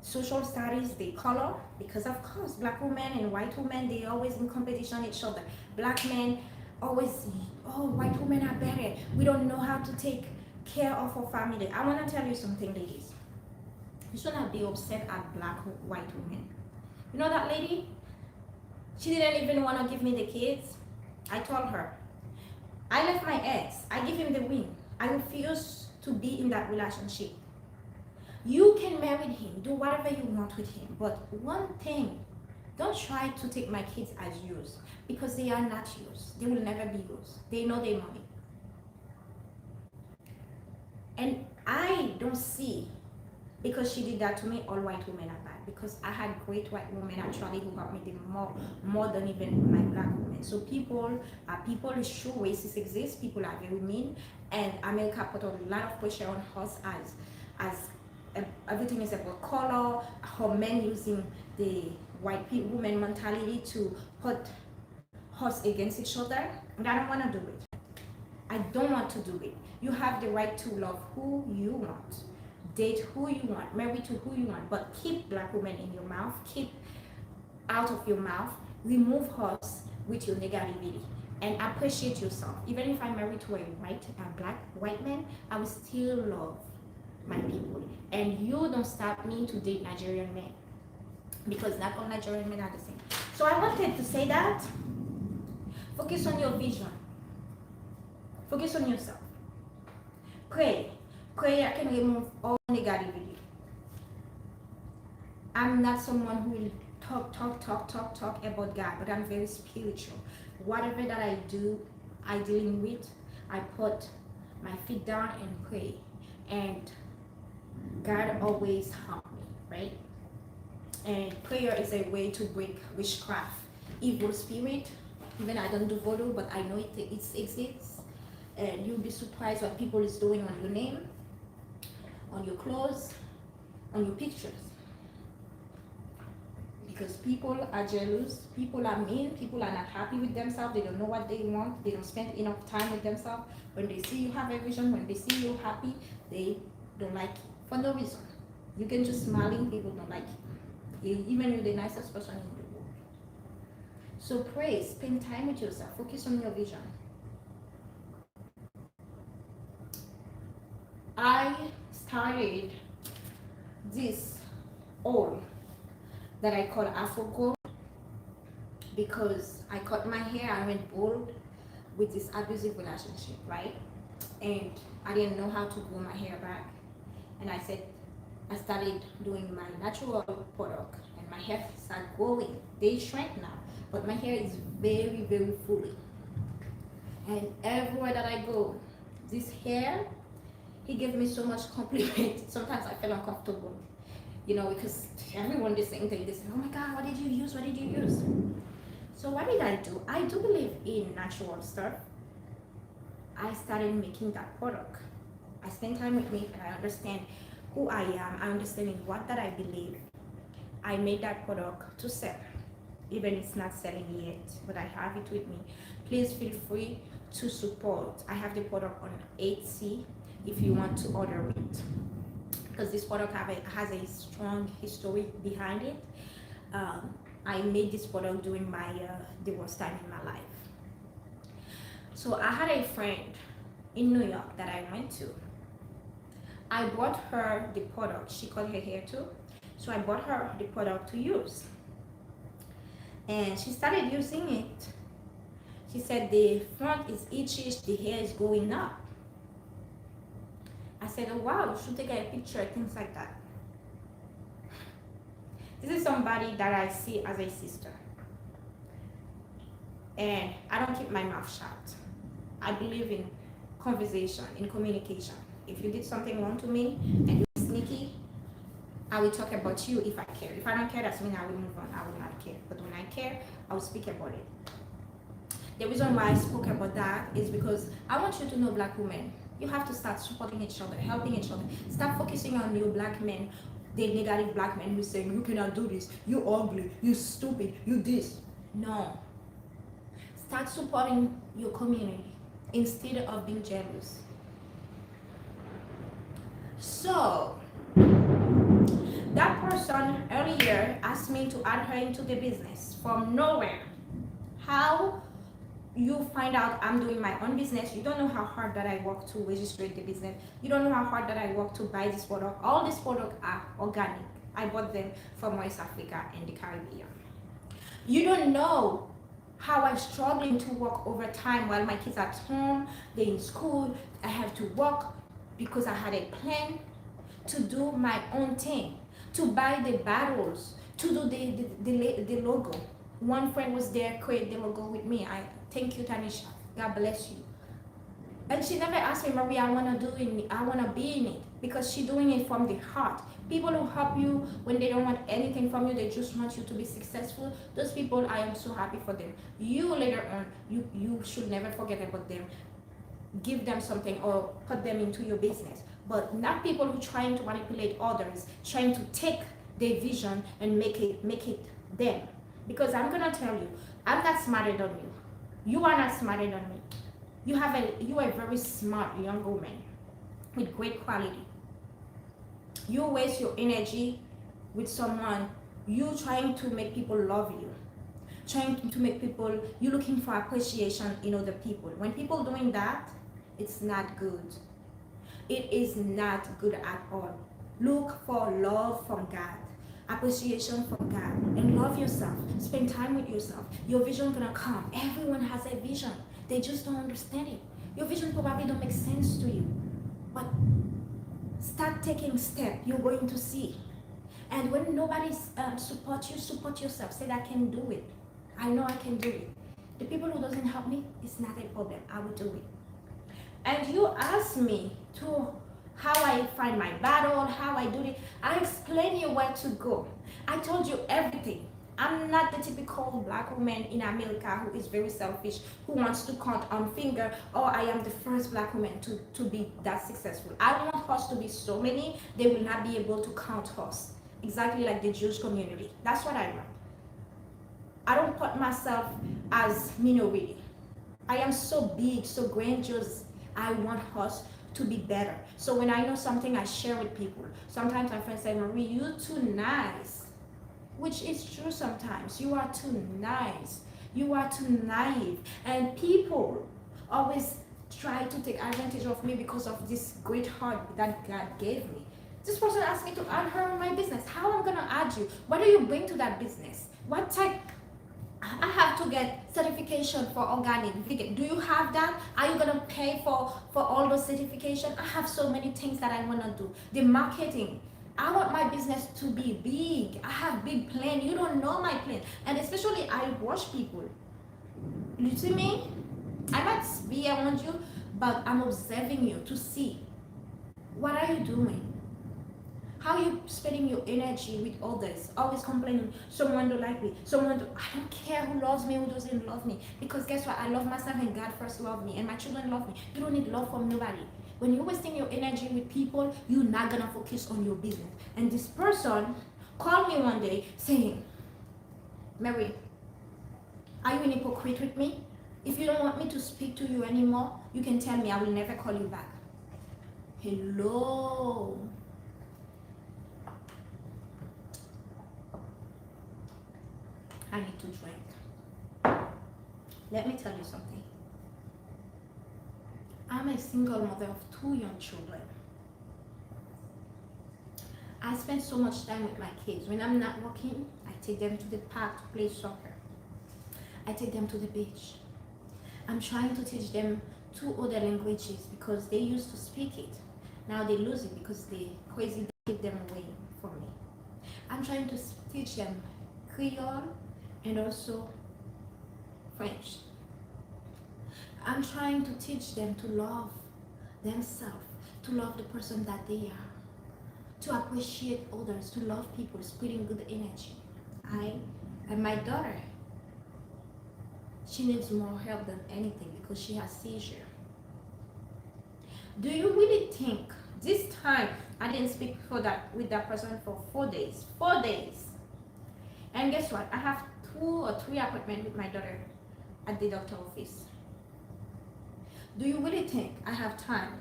social studies, the color, because of course black women and white women, they always in competition each other. Black men always, oh, white women are better. We don't know how to take care of our family. I want to tell you something, ladies. You should not be upset at white women. You know that lady? She didn't even want to give me the kids. I told her, I left my ex. I give him the win. I refuse to be in that relationship. You can marry him, do whatever you want with him. But one thing, don't try to take my kids as yours because they are not yours. They will never be yours. They know their money. And I don't see, because she did that to me, all white women are bad. Because I had great white women actually who helped me more than even my black women. So people is true, racists exist, people are very mean, and America put a lot of pressure on us as everything is about color, how men using the white woman mentality to put us against each other. And I don't want to do it. I don't want to do it. You have the right to love who you want, date who you want, marry to who you want, but keep black women in your mouth, keep out of your mouth, remove us with your negativity, and appreciate yourself. Even if I'm married to a black white man, I will still love my people. And you don't stop me to date Nigerian men, because not all Nigerian men are the same. So I wanted to say that. Focus on your vision. Focus on yourself. Pray. Prayer can remove all negativity. I'm not someone who will talk about God, but I'm very spiritual. Whatever that I do, I dealing with, I put my feet down and pray. And God always help me, right? And prayer is a way to break witchcraft, evil spirit. Even I don't do voodoo, but I know it exists. And you'll be surprised what people is doing on your name, on your clothes, on your pictures. Because people are jealous, people are mean, people are not happy with themselves, they don't know what they want, they don't spend enough time with themselves. When they see you have a vision, when they see you happy, they don't like you for no reason. You can just smiling, people don't like you. Even you're the nicest person in the world. So pray, spend time with yourself, focus on your vision. I started this all that I call afro because I cut my hair, I went bald with this abusive relationship, right? And I didn't know how to grow my hair back. And I started doing my natural product and my hair started growing. They shrank now, but my hair is very, very fully. And everywhere that I go, this hair, he gave me so much compliment. Sometimes I feel uncomfortable, you know, because everyone is saying things. They say, oh my God, what did you use? What did you use? So what did I do? I do believe in natural stuff. I started making that product. I spend time with me and I understand who I am. I understand what that I believe. I made that product to sell. Even it's not selling yet, but I have it with me. Please feel free to support. I have the product on Etsy if you want to order it, because this product has a strong history behind it. I made this product during my the worst time in my life. So I had a friend in New York that I went to. I bought her the product. She cut her hair too, so I bought her the product to use, and she started using it. She said the front is itchy, the hair is going up. I said, oh wow, you should take a picture, things like that. This is somebody that I see as a sister. And I don't keep my mouth shut. I believe in conversation, in communication. If you did something wrong to me and you're sneaky, I will talk about you if I care. If I don't care, that's mean I will move on. I will not care. But when I care, I will speak about it. The reason why I spoke about that is because I want you to know, black women, you have to start supporting each other, helping each other. Stop focusing on you black men, the negative black men who saying, you cannot do this, you ugly, you stupid, you this. No. Start supporting your community instead of being jealous. So, that person earlier asked me to add her into the business from nowhere. How you find out I'm doing my own business? You don't know how hard that I work to register the business. You don't know how hard that I work to buy this product. All these products are organic. I bought them from West Africa and the Caribbean. You don't know how I'm struggling to work overtime while my kids are at home, they're in school. I have to work because I had a plan to do my own thing, to buy the bottles, to do the logo. One friend was there, create the logo with me. Thank you, Tanisha. God bless you. And she never asked me, Maria, I want to be in it, because she's doing it from the heart. People who help you when they don't want anything from you, they just want you to be successful. Those people, I am so happy for them. You later on, you should never forget about them. Give them something or put them into your business. but not people who trying to manipulate others, trying to take their vision and make it them. Because I'm gonna tell you, I'm not smarter than you. You are not smarter than me. You are a very smart young woman with great quality. You waste your energy with someone, you trying to make people love you, trying to make people, you looking for appreciation in other people. When people doing that, it's not good. It is not good at all. Look for love from God, appreciation from God, and love yourself. Spend time with yourself. Your vision gonna come. Everyone has a vision. They just don't understand it. Your vision probably don't make sense to you, but start taking steps. You're going to see. And when nobody supports you, support yourself. Say, I can do it. I know I can do it. The people who doesn't help me, it's not a problem. I will do it. And you ask me to how I find my battle, how I do it. I explain you where to go. I told you everything. I'm not the typical black woman in America who is very selfish, who wants to count on finger, or I am the first black woman to be that successful. I want us to be so many, they will not be able to count us. Exactly like the Jewish community. That's what I want. I don't put myself as minority. I am so big, so grandiose. I want us to be better. So when I know something, I share with people. Sometimes my friends say, Marie, you're too nice. Which is true sometimes. You are too nice. You are too naive. And people always try to take advantage of me because of this great heart that God gave me. This person asked me to add her in my business. How am I gonna add you? What do you bring to that business? What type? I have to get certification for organic vegan. Do you have that? Are you gonna pay for all those certification? I have so many things that I wanna do. The marketing. I want my business to be big. I have big plan. You don't know my plan. And especially I watch people. You see me? I might be around you, but I'm observing you to see. What are you doing? How are you spending your energy with others? Always complaining, someone don't like me, I don't care who loves me, who doesn't love me. Because guess what? I love myself and God first loved me and my children love me. You don't need love from nobody. When you're wasting your energy with people, you're not gonna focus on your business. And this person called me one day saying, Mary, are you an hypocrite with me? If you don't want me to speak to you anymore, you can tell me, I will never call you back. Hello. I need to drink. Let me tell you something. I'm a single mother of 2 young children. I spend so much time with my kids. When I'm not working, I take them to the park to play soccer. I take them to the beach. I'm trying to teach them 2 other languages because they used to speak it. Now they lose it because the crazy keep them away from me. I'm trying to teach them Creole and also French. I'm trying to teach them to love themselves, to love the person that they are, to appreciate others, to love people, spreading good energy. And my daughter, she needs more help than anything because she has seizure. Do you really think this time I didn't speak with that person for 4 days? 4 days. And guess what? I have 2 or 3 appointments with my daughter at the doctor office. Do you really think I have time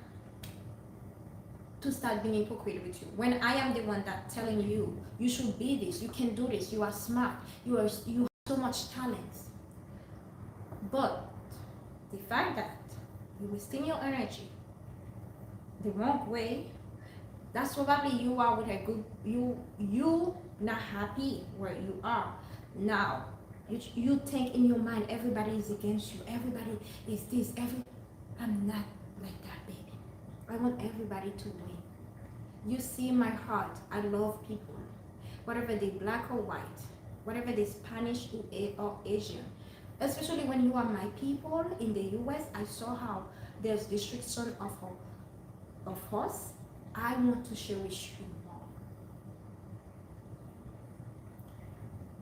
to start being hypocrite with you when I am the one that telling you, you should be this, you can do this, you are smart, you have so much talent. But the fact that you're wasting your energy the wrong way, that's probably you are with a good, you not happy where you are. Now, you think in your mind everybody is against you, everybody is this, I'm not like that, baby. I want everybody to win. You see my heart, I love people. Whatever they black or white, whatever they Spanish or Asian. Especially when you are my people in the US, I saw how there's restriction of us. I want to share with you more.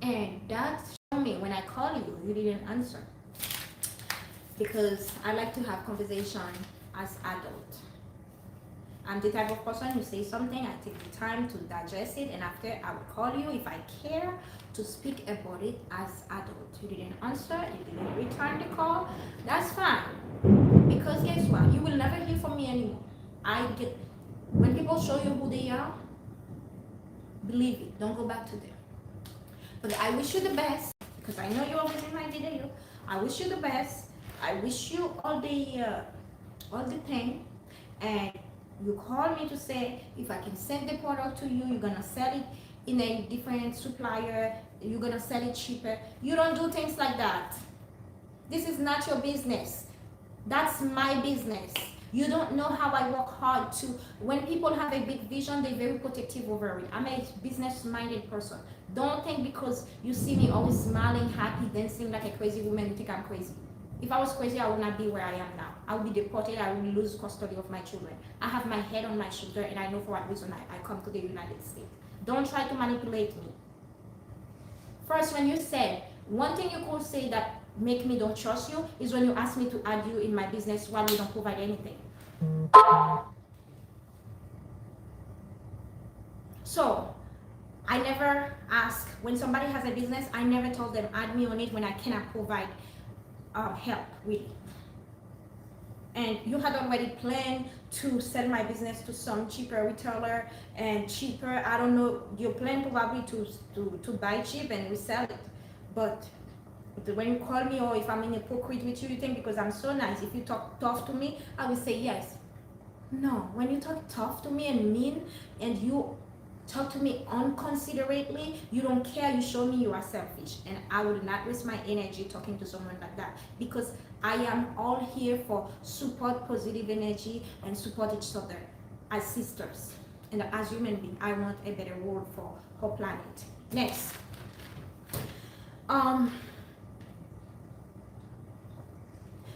And that showed me when I call you, you didn't answer. Because I like to have conversation as adult. I'm the type of person, you say something, I take the time to digest it, and after I will call you if I care to speak about it as adult. You didn't answer, you didn't return the call, that's fine. Because guess what? You will never hear from me anymore. I get when people show you who they are, believe it, don't go back to them. But I wish you the best because I know you're always in my video. I wish you the best. I wish you all the thing, and you call me to say if I can send the product to you, you're gonna sell it in a different supplier, you're gonna sell it cheaper. You don't do things like that. This is not your business. That's my business. You don't know how I work hard to, when people have a big vision, they're very protective over it. I'm a business-minded person. Don't think because you see me always smiling, happy, dancing like a crazy woman, you think I'm crazy. If I was crazy, I would not be where I am now. I would be deported, I would lose custody of my children. I have my head on my shoulder and I know for what reason I come to the United States. Don't try to manipulate me. First, when you said, one thing you could say that make me don't trust you is when you ask me to add you in my business while you don't provide anything. So I never ask when somebody has a business, I never told them add me on it when I cannot provide help really. And you had already planned to sell my business to some cheaper retailer and cheaper, I don't know, your plan probably to buy cheap and resell it. But when you call me, or if I'm in a hypocrite with you, you think because I'm so nice, if you talk tough to me, I will say yes. No, when you talk tough to me and mean, and you talk to me unconsiderately, you don't care, you show me you are selfish. And I will not waste my energy talking to someone like that, because I am all here for support, positive energy, and support each other as sisters. And as human beings, I want a better world for our planet. Next.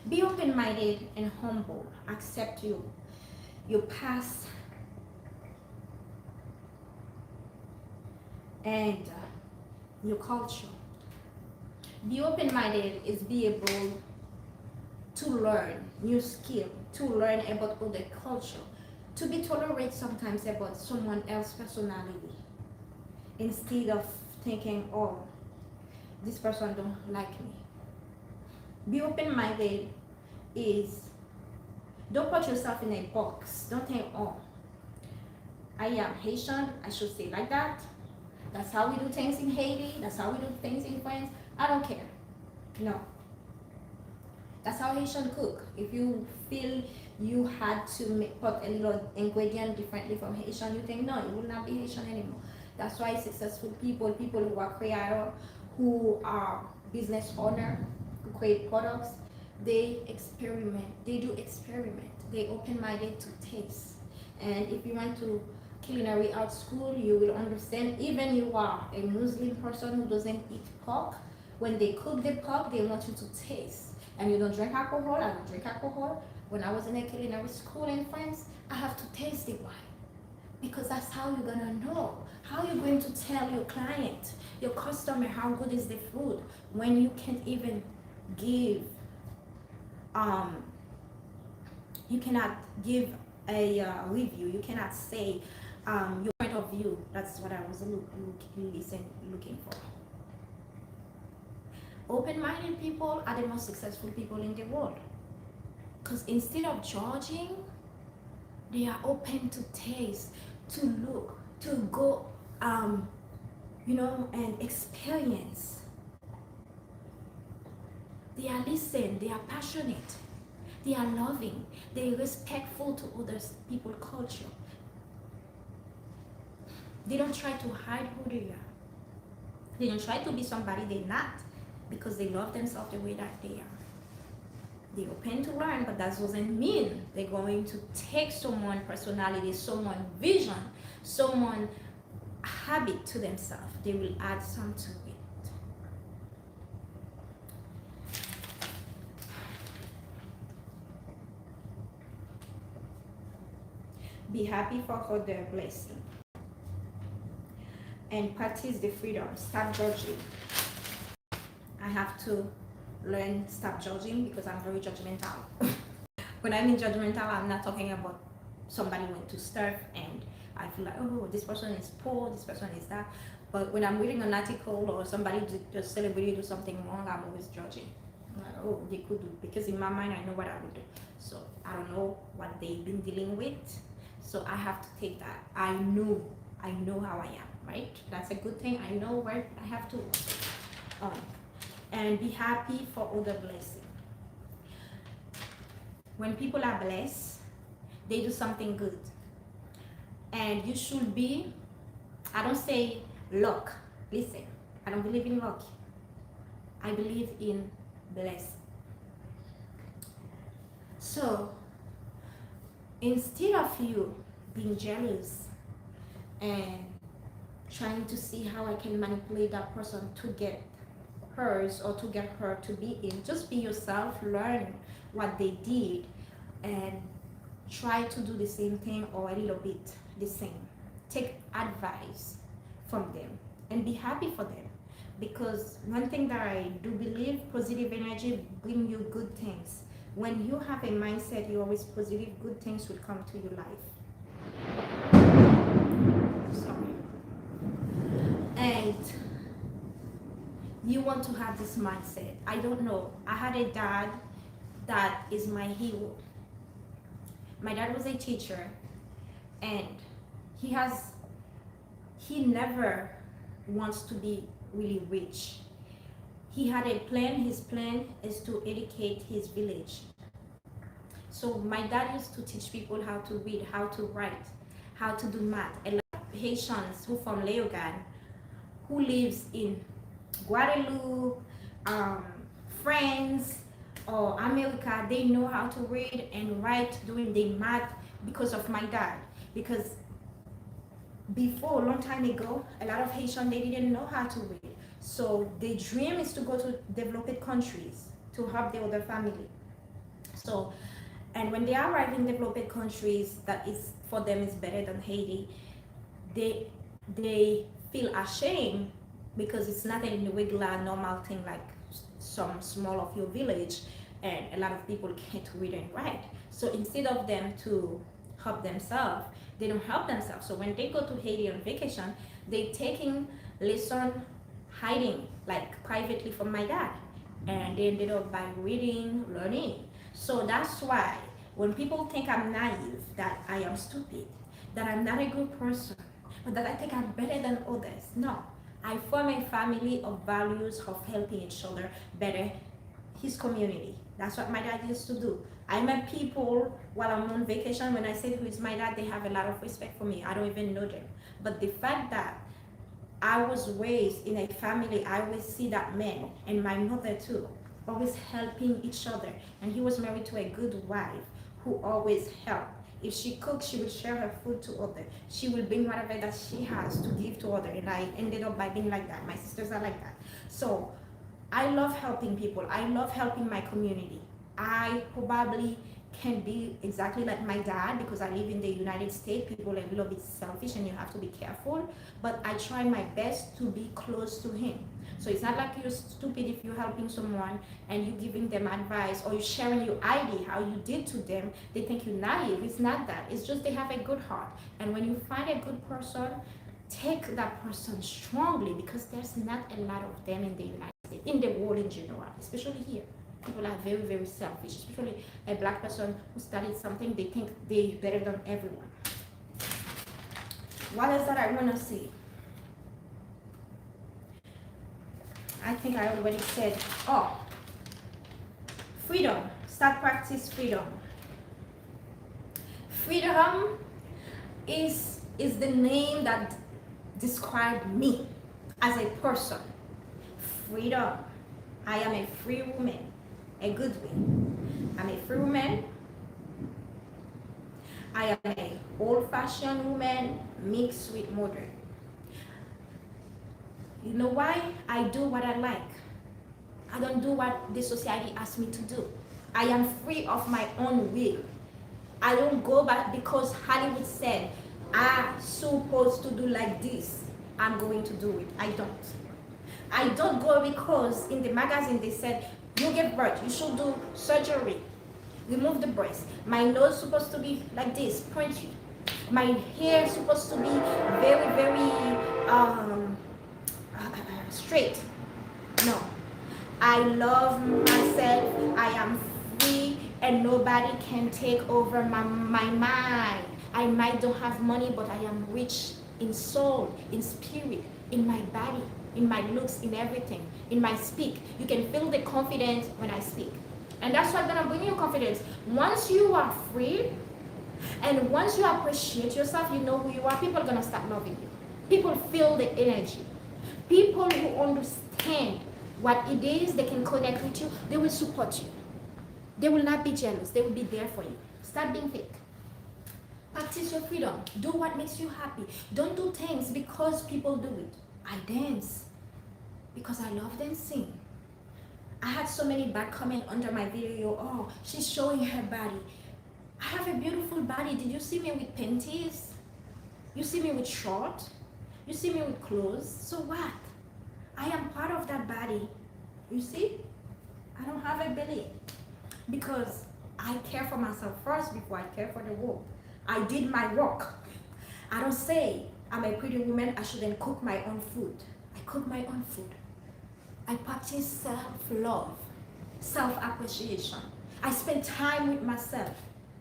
Be open-minded and humble. Accept your past and your culture. Be open-minded is be able to learn new skill, to learn about other culture, to be tolerant sometimes about someone else's personality, instead of thinking, oh, this person don't like me. Be open-minded is don't put yourself in a box. Don't think, oh, I am Haitian, I should say like that. That's how we do things in Haiti. That's how we do things in France. I don't care. No. That's how Haitian cook. If you feel you had to put a little ingredient differently from Haitian, you think, no, it will not be Haitian anymore. That's why successful people who are creator, who are business owner, who create products, they experiment. They do experiment. They open-minded to taste. And if you went to culinary art school, you will understand, even you are a Muslim person who doesn't eat pork, when they cook the pork, they want you to taste. And you don't drink alcohol, I don't drink alcohol. When I was in a culinary school in France, I have to taste the wine. Because that's how you're gonna know. How you're going to tell your client, your customer, how good is the food when you can't even give, you cannot give a review, you cannot say your point of view. That's what I was looking for. Open-minded people are the most successful people in the world, because instead of judging, they are open to taste, to look, to go, and experience. They are listening, they are passionate, they are loving, they are respectful to other people's culture. They don't try to hide who they are. They don't try to be somebody they're not, because they love themselves the way that they are. They're open to learn, but that doesn't mean they're going to take someone's personality, someone's vision, someone's habit to themselves. They will add some to it. Be happy for their blessing. And practice the freedom. Stop judging. I have to stop judging, because I'm very judgmental. When I mean judgmental, I'm not talking about somebody went to stuff and I feel like, oh, this person is poor, this person is that. But when I'm reading an article or somebody just celebrated do something wrong, I'm always judging. I'm like, oh, they could do, because in my mind I know what I would do. So I don't know what they've been dealing with. So I have to take that. I know how I am, right? That's a good thing. I know where I have to and be happy for other blessings. When people are blessed, they do something good. And you should be, I don't say luck. Listen, I don't believe in luck. I believe in blessing. So instead of you being jealous and trying to see how I can manipulate that person to get hers or to get her to be in, just be yourself, learn what they did, and try to do the same thing or a little bit the same. Take advice from them and be happy for them, because one thing that I do believe, positive energy bring you good things. When you have a mindset, you always positive, good things will come to your life. Sorry. And you want to have this mindset. I don't know, I had a dad that is my hero. My dad was a teacher, and he never wants to be really rich. He had a plan. His plan is to educate his village. So my dad used to teach people how to read, how to write, how to do math. A lot of Haitians who from Leogan, who lives in Guadeloupe, France, or America, they know how to read and write, doing the math because of my dad. Because before, a long time ago, a lot of Haitians, they didn't know how to read. So the dream is to go to developed countries to help the other family. So, and when they arrive in developed countries, that is for them is better than Haiti, they feel ashamed because it's not a regular normal thing like some small of your village, and a lot of people can't read and write. So instead of them to help themselves, they don't help themselves. So when they go to Haiti on vacation, they taking lesson hiding, like privately from my dad, and they ended up by reading, learning. So that's why when people think I'm naive, that I am stupid, that I'm not a good person, or that I think I'm better than others, no. I form a family of values of helping each other better his community. That's what my dad used to do. I met people while I'm on vacation. When I said who is my dad, they have a lot of respect for me. I don't even know them. But the fact that I was raised in a family, I always see that man, and my mother too, always helping each other. And he was married to a good wife who always helped. If she cooks, she will share her food to others. She will bring whatever that she has to give to others. And I ended up by being like that. My sisters are like that. So I love helping people. I love helping my community. I probably can be exactly like my dad because I live in the United States. People are a little bit selfish and you have to be careful. But I try my best to be close to him. So it's not like you're stupid if you're helping someone and you're giving them advice or you're sharing your ID, how you did to them. They think you're naive. It's not that. It's just they have a good heart. And when you find a good person, take that person strongly, because there's not a lot of them in the United States, in the world in general, especially here. People are very, very selfish, especially a black person who studied something, they think they're better than everyone. What is that I want to say? I think I already said, oh, freedom. Start practice freedom. Freedom is the name that describes me as a person. Freedom. I am a free woman, a good one. I'm a free woman. I am a old-fashioned woman mixed with modern. You know why? I do what I like. I don't do what the society asks me to do. I am free of my own will. I don't go back because Hollywood said, I'm supposed to do like this. I'm going to do it. I don't. I don't go because in the magazine they said, you give birth, you should do surgery. remove the breast. My nose supposed to be like this, pointy. My hair supposed to be very, very straight. No, I love myself. I am free, and nobody can take over my mind. I might don't have money, but I am rich in soul, in spirit, in my body, in my looks, in everything, in my speak. You can feel the confidence when I speak. And that's what's gonna bring you confidence. Once you are free, and once you appreciate yourself, you know who you are, people are gonna start loving you. People feel the energy. People who understand what it is, they can connect with you, they will support you. They will not be jealous, they will be there for you. Stop being fake. Practice your freedom. Do what makes you happy. Don't do things because people do it. I dance because I love dancing. I had so many bad comments under my video. Oh, she's showing her body. I have a beautiful body. Did you see me with panties? You see me with short? You see me with clothes? So what? I am part of that body. You see? I don't have a belly because I care for myself first before I care for the world. I did my work. I don't say I'm a pretty woman, I shouldn't cook my own food. I cook my own food. I practice self-love, self-appreciation. I spend time with myself.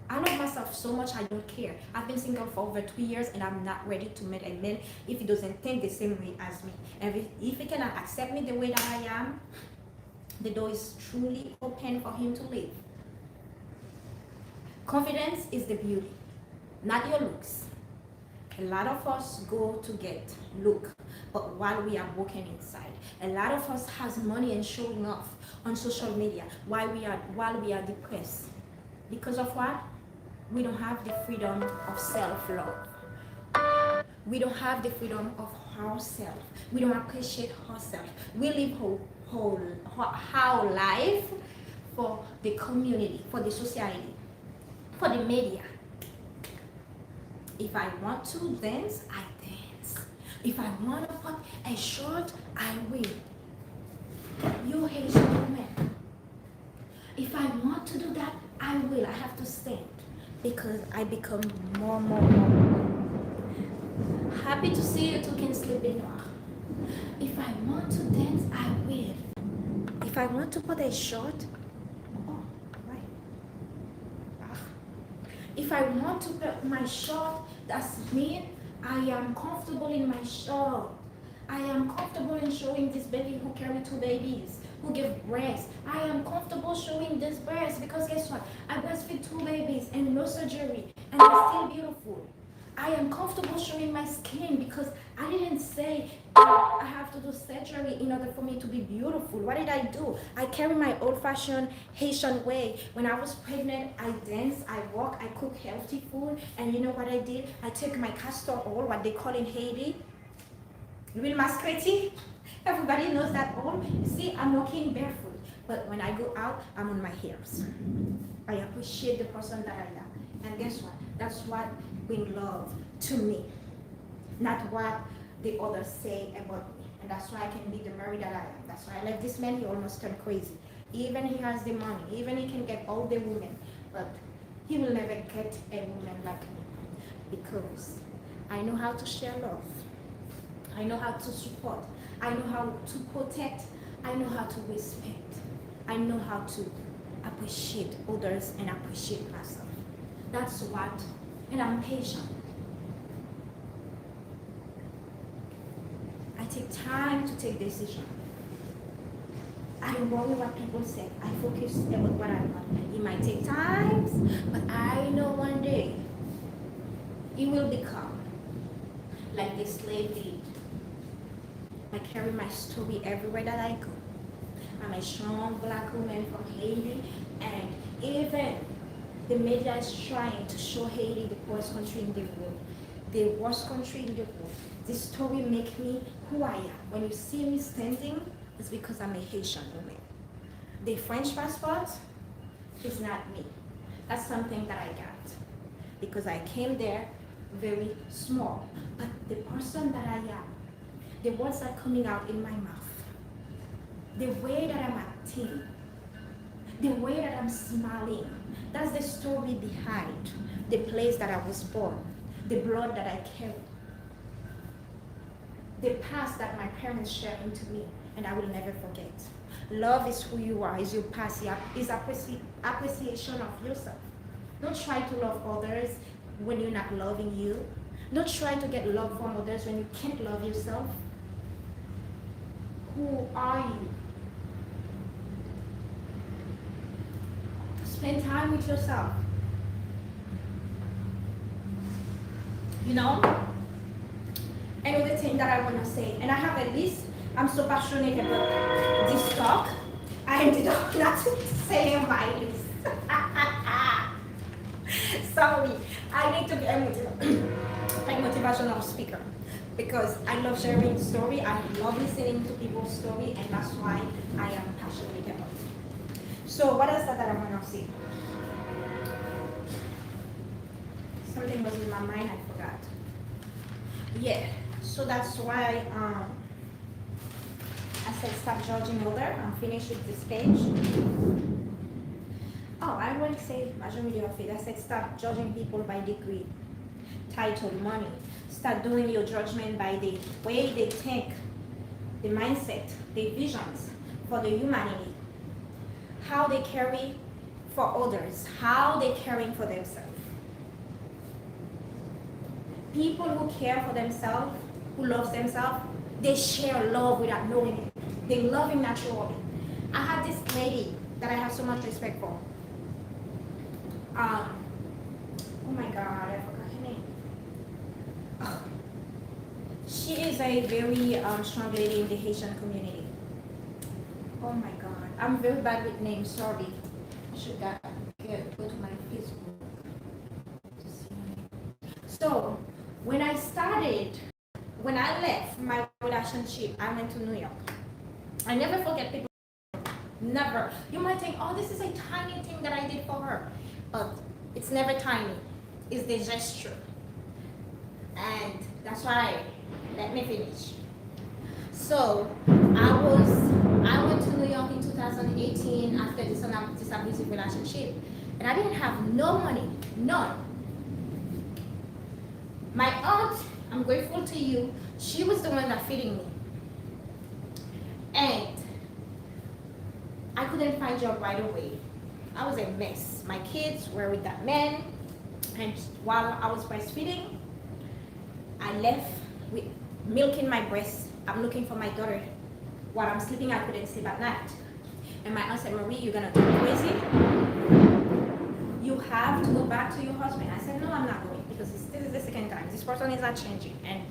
I love myself so much I don't care. I've been single for over 2 years and I'm not ready to meet a man if he doesn't think the same way as me. And if he cannot accept me the way that I am, the door is truly open for him to live. Confidence is the beauty, not your looks. A lot of us go to get look, but while we are broken inside. A lot of us has money and showing off on social media while we are depressed. Because of what? We don't have the freedom of self-love. We don't have the freedom of ourselves. We don't appreciate ourselves. We live our life for the community, for the society, for the media. If I want to dance, I dance. If I want to put a short, I will. You Haitian woman. If I want to do that, I will. I have to stand because I become more. Happy to see you too, can sleep in noir. If I want to dance, I will. If I want to put a short, oh, right. If I want to put my short, that's me. I am comfortable in my short. I am comfortable in showing this baby who carried 2 babies, who give breast. I am comfortable showing this breast because guess what? I breastfeed 2 babies and no surgery, and they're still beautiful. I am comfortable showing my skin because I didn't say I have to do surgery in order for me to be beautiful. What did I do? I carry my old-fashioned Haitian way. When I was pregnant, I dance, I walk, I cook healthy food, and you know what I did? I took my castor oil, what they call in Haiti, real masquerade. Everybody knows that oil. You see, I'm walking barefoot, but when I go out, I'm on my heels. I appreciate the person that I am, and guess what? That's what brings love to me, not what the others say about me. And that's why I can be the Mary that I am. That's why I left this man. He almost turned crazy. Even he has the money, even he can get all the women, but he will never get a woman like me because I know how to share love. I know how to support. I know how to protect. I know how to respect. I know how to appreciate others and appreciate myself. That's what, and I'm patient. I take time to take decisions. I don't worry what people say. I focus on what I want. It might take time, but I know one day it will become like the slave did. I carry my story everywhere that I go. I'm a strong black woman from Haiti, and even the media is trying to show Haiti the poorest country in the world, the worst country in the world. This story makes me who I am. When you see me standing, it's because I'm a Haitian woman. The French passport is not me. That's something that I got because I came there very small. But the person that I am, the words that are coming out in my mouth, the way that I'm acting, The way that I'm smiling, that's the story behind the place that I was born, the blood that I carry, the past that my parents shared into me, and I will never forget. Love is who you are, is your past, is appreciation of yourself. Don't try to love others when you're not loving you. Don't try to get love from others when you can't love yourself. Who are you? Spend time with yourself. You know? Another thing that I want to say, and I have a list. I'm so passionate about this talk. I ended up not saying my list. Sorry, I need to be a motivational speaker because I love sharing story. I love listening to people's story, and that's why I am passionate about it. So what else that I want to say? Something was in my mind, I forgot. Yeah, so that's why I said stop judging other. I'm finished with this page. Oh, I already said majority of it. I said stop judging people by degree, title, money. Start doing your judgment by the way they think, the mindset, the visions for the humanity, how they carry for others, how they caring for themselves. People who care for themselves, who love themselves, they share love without knowing it. They love him naturally. I have this lady that I have so much respect for. Oh my God, I forgot her name. Oh. She is a very strong lady in the Haitian community. Oh my God, I'm very bad with names, sorry. I should go to my Facebook to see her name. So, when I left my relationship, I went to New York. I never forget people. Never. You might think, oh, this is a tiny thing that I did for her. But it's never tiny. It's the gesture. And that's why, let me finish. So, I went to New York in 2018 after this abusive relationship. And I didn't have no money. None. My aunt, I'm grateful to you, she was the one that feeding me. And I couldn't find a job right away. I was a mess. My kids were with that man, and while I was breastfeeding, I left with milk in my breast. I'm looking for my daughter. While I'm sleeping, I couldn't sleep at night. And my aunt said, Marie, you're gonna go crazy. You have to go back to your husband. I said, no, I'm not going, because this is the second time. This person is not changing, and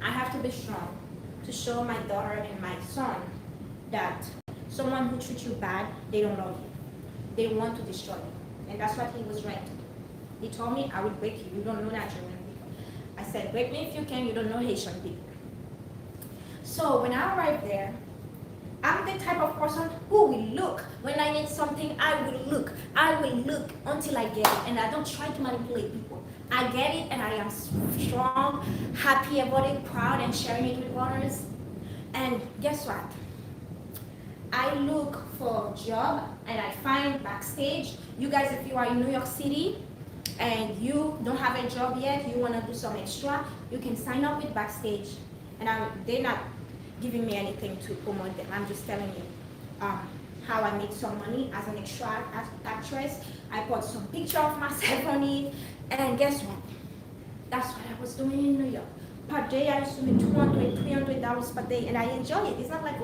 I have to be strong to show my daughter and my son that someone who treats you bad, they don't love you. They want to destroy you. And that's what he was trying to do. He told me, I will break you. You don't know Nigerian people. I said, break me if you can. You don't know Haitian people. So when I arrived there, I'm the type of person who will look. When I need something, I will look. I will look until I get it. And I don't try to manipulate people. I get it, and I am strong, happy about it, proud, and sharing it with others. And guess what? I look for a job, and I find Backstage. You guys, if you are in New York City and you don't have a job yet, you want to do some extra, you can sign up with Backstage. And they're not giving me anything to promote them. I'm just telling you how I made some money as an extra actress. I put some picture of myself on it, and guess what? That's what I was doing in New York. Per day, I used to make $200, $300 per day, and I enjoy it. It's not like,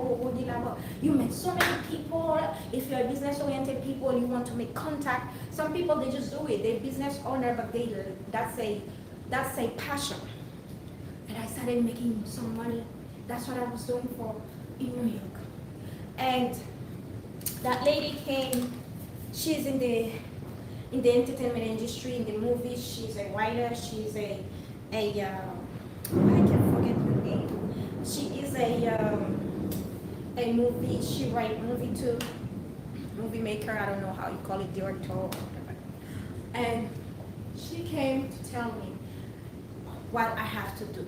you met so many people. If you're a business-oriented people, you want to make contact. Some people, they just do it. They're business owner, but that's a passion. And I started making some money. That's what I was doing for in New York. And that lady came. She's in the entertainment industry, in the movies. She's a writer. She's I can't forget her name. She is a movie. She write movie too. Movie maker. I don't know how you call it, director or whatever. And she came to tell me what I have to do,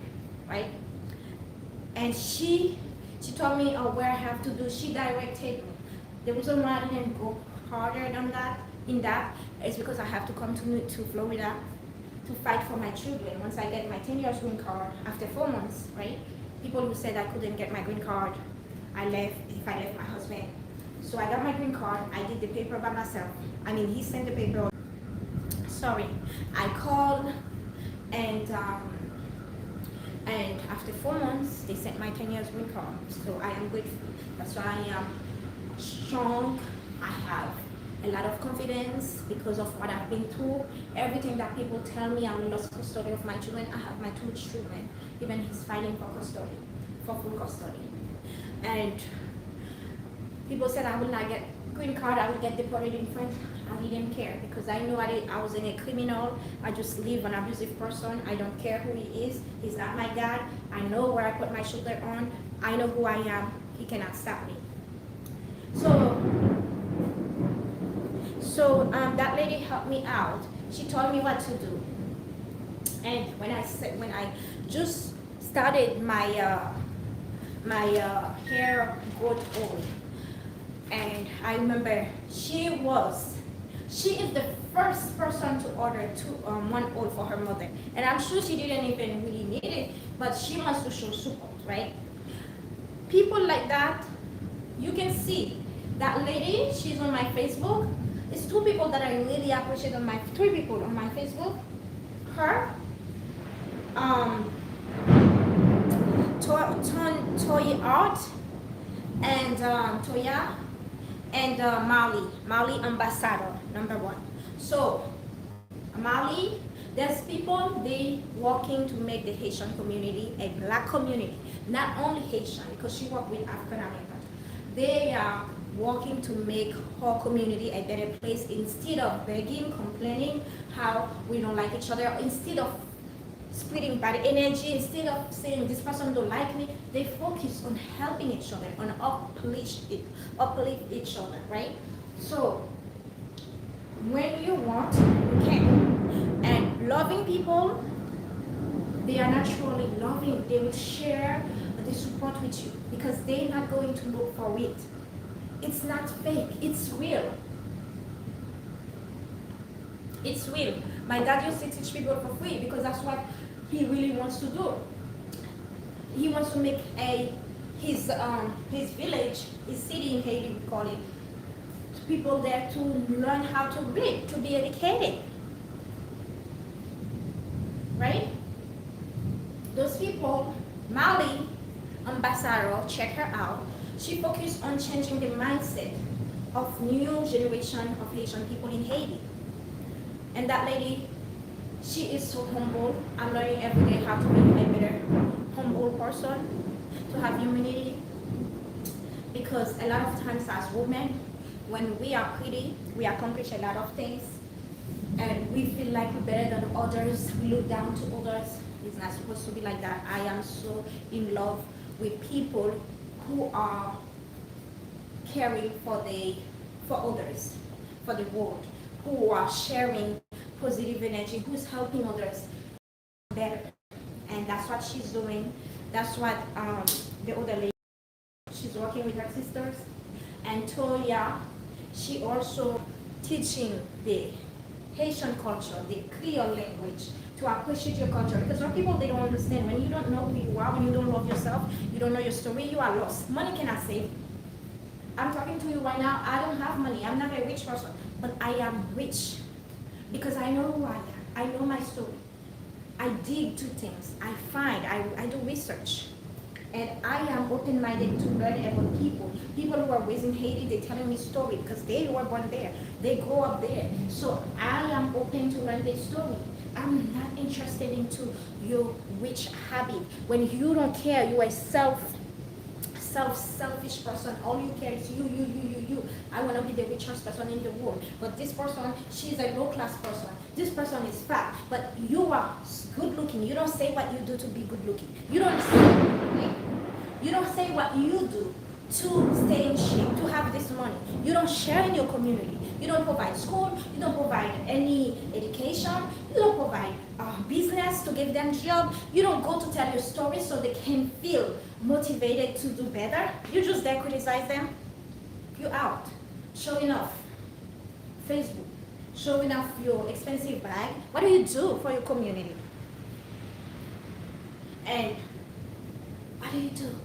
right? And she told me where I have to do. She directed me. The reason why I didn't go harder than that, in that, is because I have to come to Florida to fight for my children. Once I get my 10 years green card, after 4 months, right? People who said I couldn't get my green card, I left if I left my husband. So I got my green card, I did the paper by myself. I mean, he sent the paper. Sorry, I called and after 4 months, they sent my 10 years green card. So I am grateful. That's why I am strong. I have a lot of confidence because of what I've been through. Everything that people tell me, I'm lost custody of my children. I have my 2 children. Even he's fighting for custody, for full custody. And people said I will not get green card, I will get deported in France. I didn't care because I know I was in a criminal. I just live an abusive person. I don't care who he is. He's not my God. I know where I put my shoulder on. I know who I am. He cannot stop me. So that lady helped me out. She told me what to do. And when I just started my hair growth oil, and I remember she is the first person to order 1 oil for her mother, and I'm sure she didn't even really need it, but she wants to show support, right? People like that, you can see that lady. She's on my Facebook. It's 2 people that I really appreciate on my 3 people on my Facebook. Her, Toy Art, and Toya, and Mali Ambassador #1. So Mali, there's people they working to make the Haitian community a black community, not only Haitian, because she worked with African Americans. They are working to make her community a better place instead of begging, complaining how we don't like each other, instead of splitting bad energy, instead of saying this person don't like me. They focus on helping each other, on uplift each other, right? So when you want, you can. And loving people, they are naturally loving. They will share the support with you because they're not going to look for it. It's not fake, it's real. It's real. My dad used to teach people for free because that's what he really wants to do. He wants to make his village, his city in Haiti, we call it, people there to learn how to read, to be educated. Right? Those people, Mali Ambassador, check her out. She focused on changing the mindset of new generation of Haitian people in Haiti. And that lady, she is so humble. I'm learning every day how to be a better humble person, to have humanity. Because a lot of times as women, when we are pretty, we accomplish a lot of things. And we feel like we're better than others. We look down to others. It's not supposed to be like that. I am so in love with people who are caring for others, for the world, who are sharing positive energy, who's helping others better. And that's what she's doing. That's what the other lady, she's working with her sisters. And Toya, she also teaching the Haitian culture, the Creole language, to appreciate your culture. Because some people, they don't understand. When you don't know who you are, when you don't love yourself, you don't know your story, you are lost. Money cannot save. I'm talking to you right now, I don't have money. I'm not a rich person, but I am rich because I know who I am. I know my story. I dig to things. I find, I do research. And I am open-minded to learn about people. People who are raised in Haiti, they're telling me story because they were born there. They grew up there. So I am open to learn their story. I'm not interested into your rich habit. When you don't care, you are selfish person. All you care is you. I want to be the richest person in the world. But this person, she's a low-class person. This person is fat. But you are good looking. You don't say what you do to be good looking. You don't say what you do to stay in shape, to have this money. You don't share in your community. You don't provide school. You don't provide any education. You don't provide business to give them job. You don't go to tell your story so they can feel motivated to do better. You just there criticize them. You out, showing off. Facebook, showing off your expensive bag. What do you do for your community? And what do you do?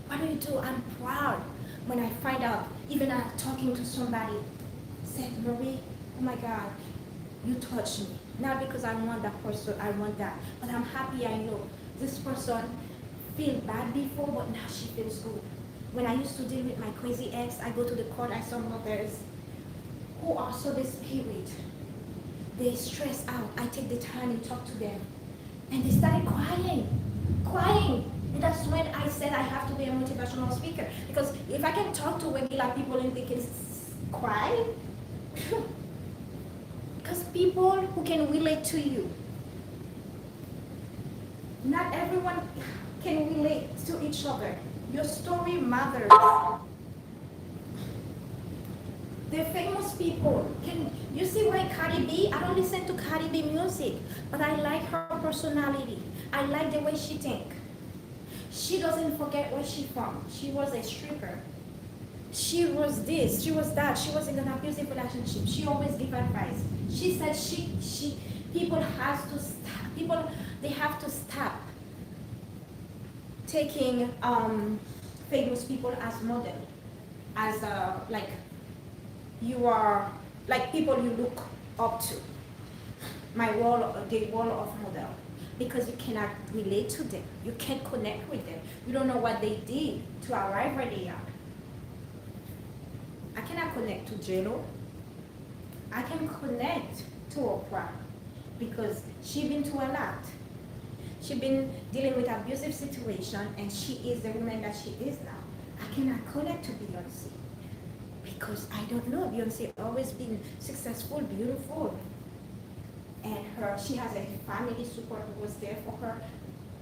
What do you do? I'm proud when I find out, even I'm talking to somebody, said, Marie, oh my God, you touched me. Not because I want that person, I want that, but I'm happy I know this person feel bad before, but now she feels good. When I used to deal with my crazy ex, I go to the court, I saw mothers who are so desperate. They stress out. I take the time and talk to them. And they started crying. And that's when I said I have to be a motivational speaker. Because if I can talk to regular people and they can cry, because people who can relate to you, not everyone can relate to each other. Your story matters. The famous people, you see why Cardi B, I don't listen to Cardi B music, but I like her personality. I like the way she thinks. She doesn't forget where she's from. She was a stripper. She was this, she was that, she was in an abusive relationship. She always give advice. She said people they have to stop taking famous people as model, as like you are like people you look up to. The wall of model, because you cannot relate to them. You can't connect with them. You don't know what they did to arrive where they are. I cannot connect to JLo. I can connect to Oprah because she been through a lot. She been dealing with abusive situation, and she is the woman that she is now. I cannot connect to Beyonce because I don't know. Beyonce always been successful, beautiful, and she has a family support who was there for her.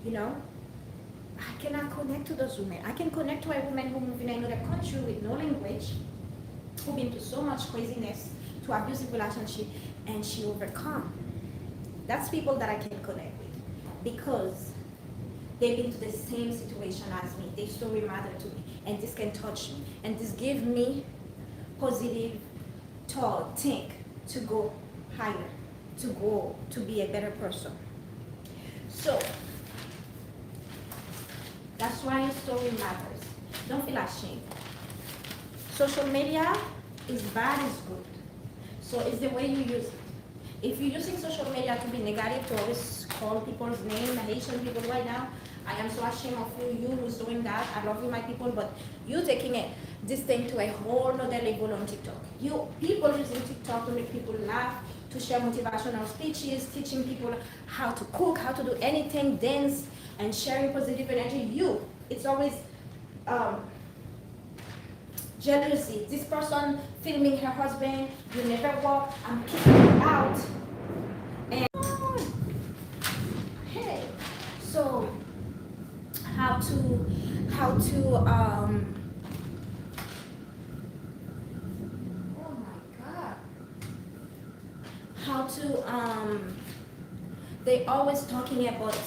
You know, I cannot connect to those women. I can connect to a woman who moved in another country with no language, who been through so much craziness, to abusive relationship, and she overcome. That's people that I can connect with because they've been to the same situation as me. Their story matter to me, and this can touch me, and this give me positive thought, think to go higher, to go to be a better person. So that's why your story matters. Don't feel ashamed. Social media is bad, is good. So it's the way you use it. If you're using social media to be negative, to always call people's name, Haitian people right now, I am so ashamed of you who's doing that. I love you, my people, but you taking this thing to a whole nother level on TikTok. You people using TikTok to make people laugh, to share motivational speeches, teaching people how to cook, how to do anything, dance, and sharing positive energy. It's always jealousy. This person filming her husband, you never walk, I'm kicking you out. And hey, so how to oh my God, how to they always talking about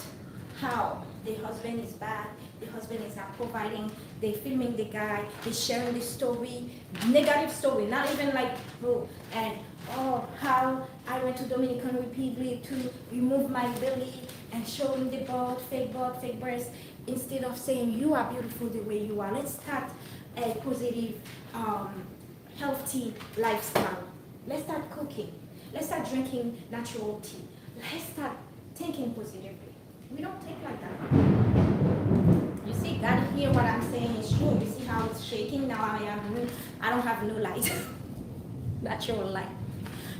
how the husband is bad, the husband is not providing, they filming the guy, they sharing the story, negative story, not even like, oh, and oh, how I went to Dominican Republic to remove my belly and showing the fake breast, instead of saying you are beautiful the way you are. Let's start a positive, healthy lifestyle. Let's start cooking. Let's start drinking natural tea. Let's start thinking positively. We don't think like that. You see, God hear what I'm saying is true. You see how it's shaking now? I don't have no light. Natural light.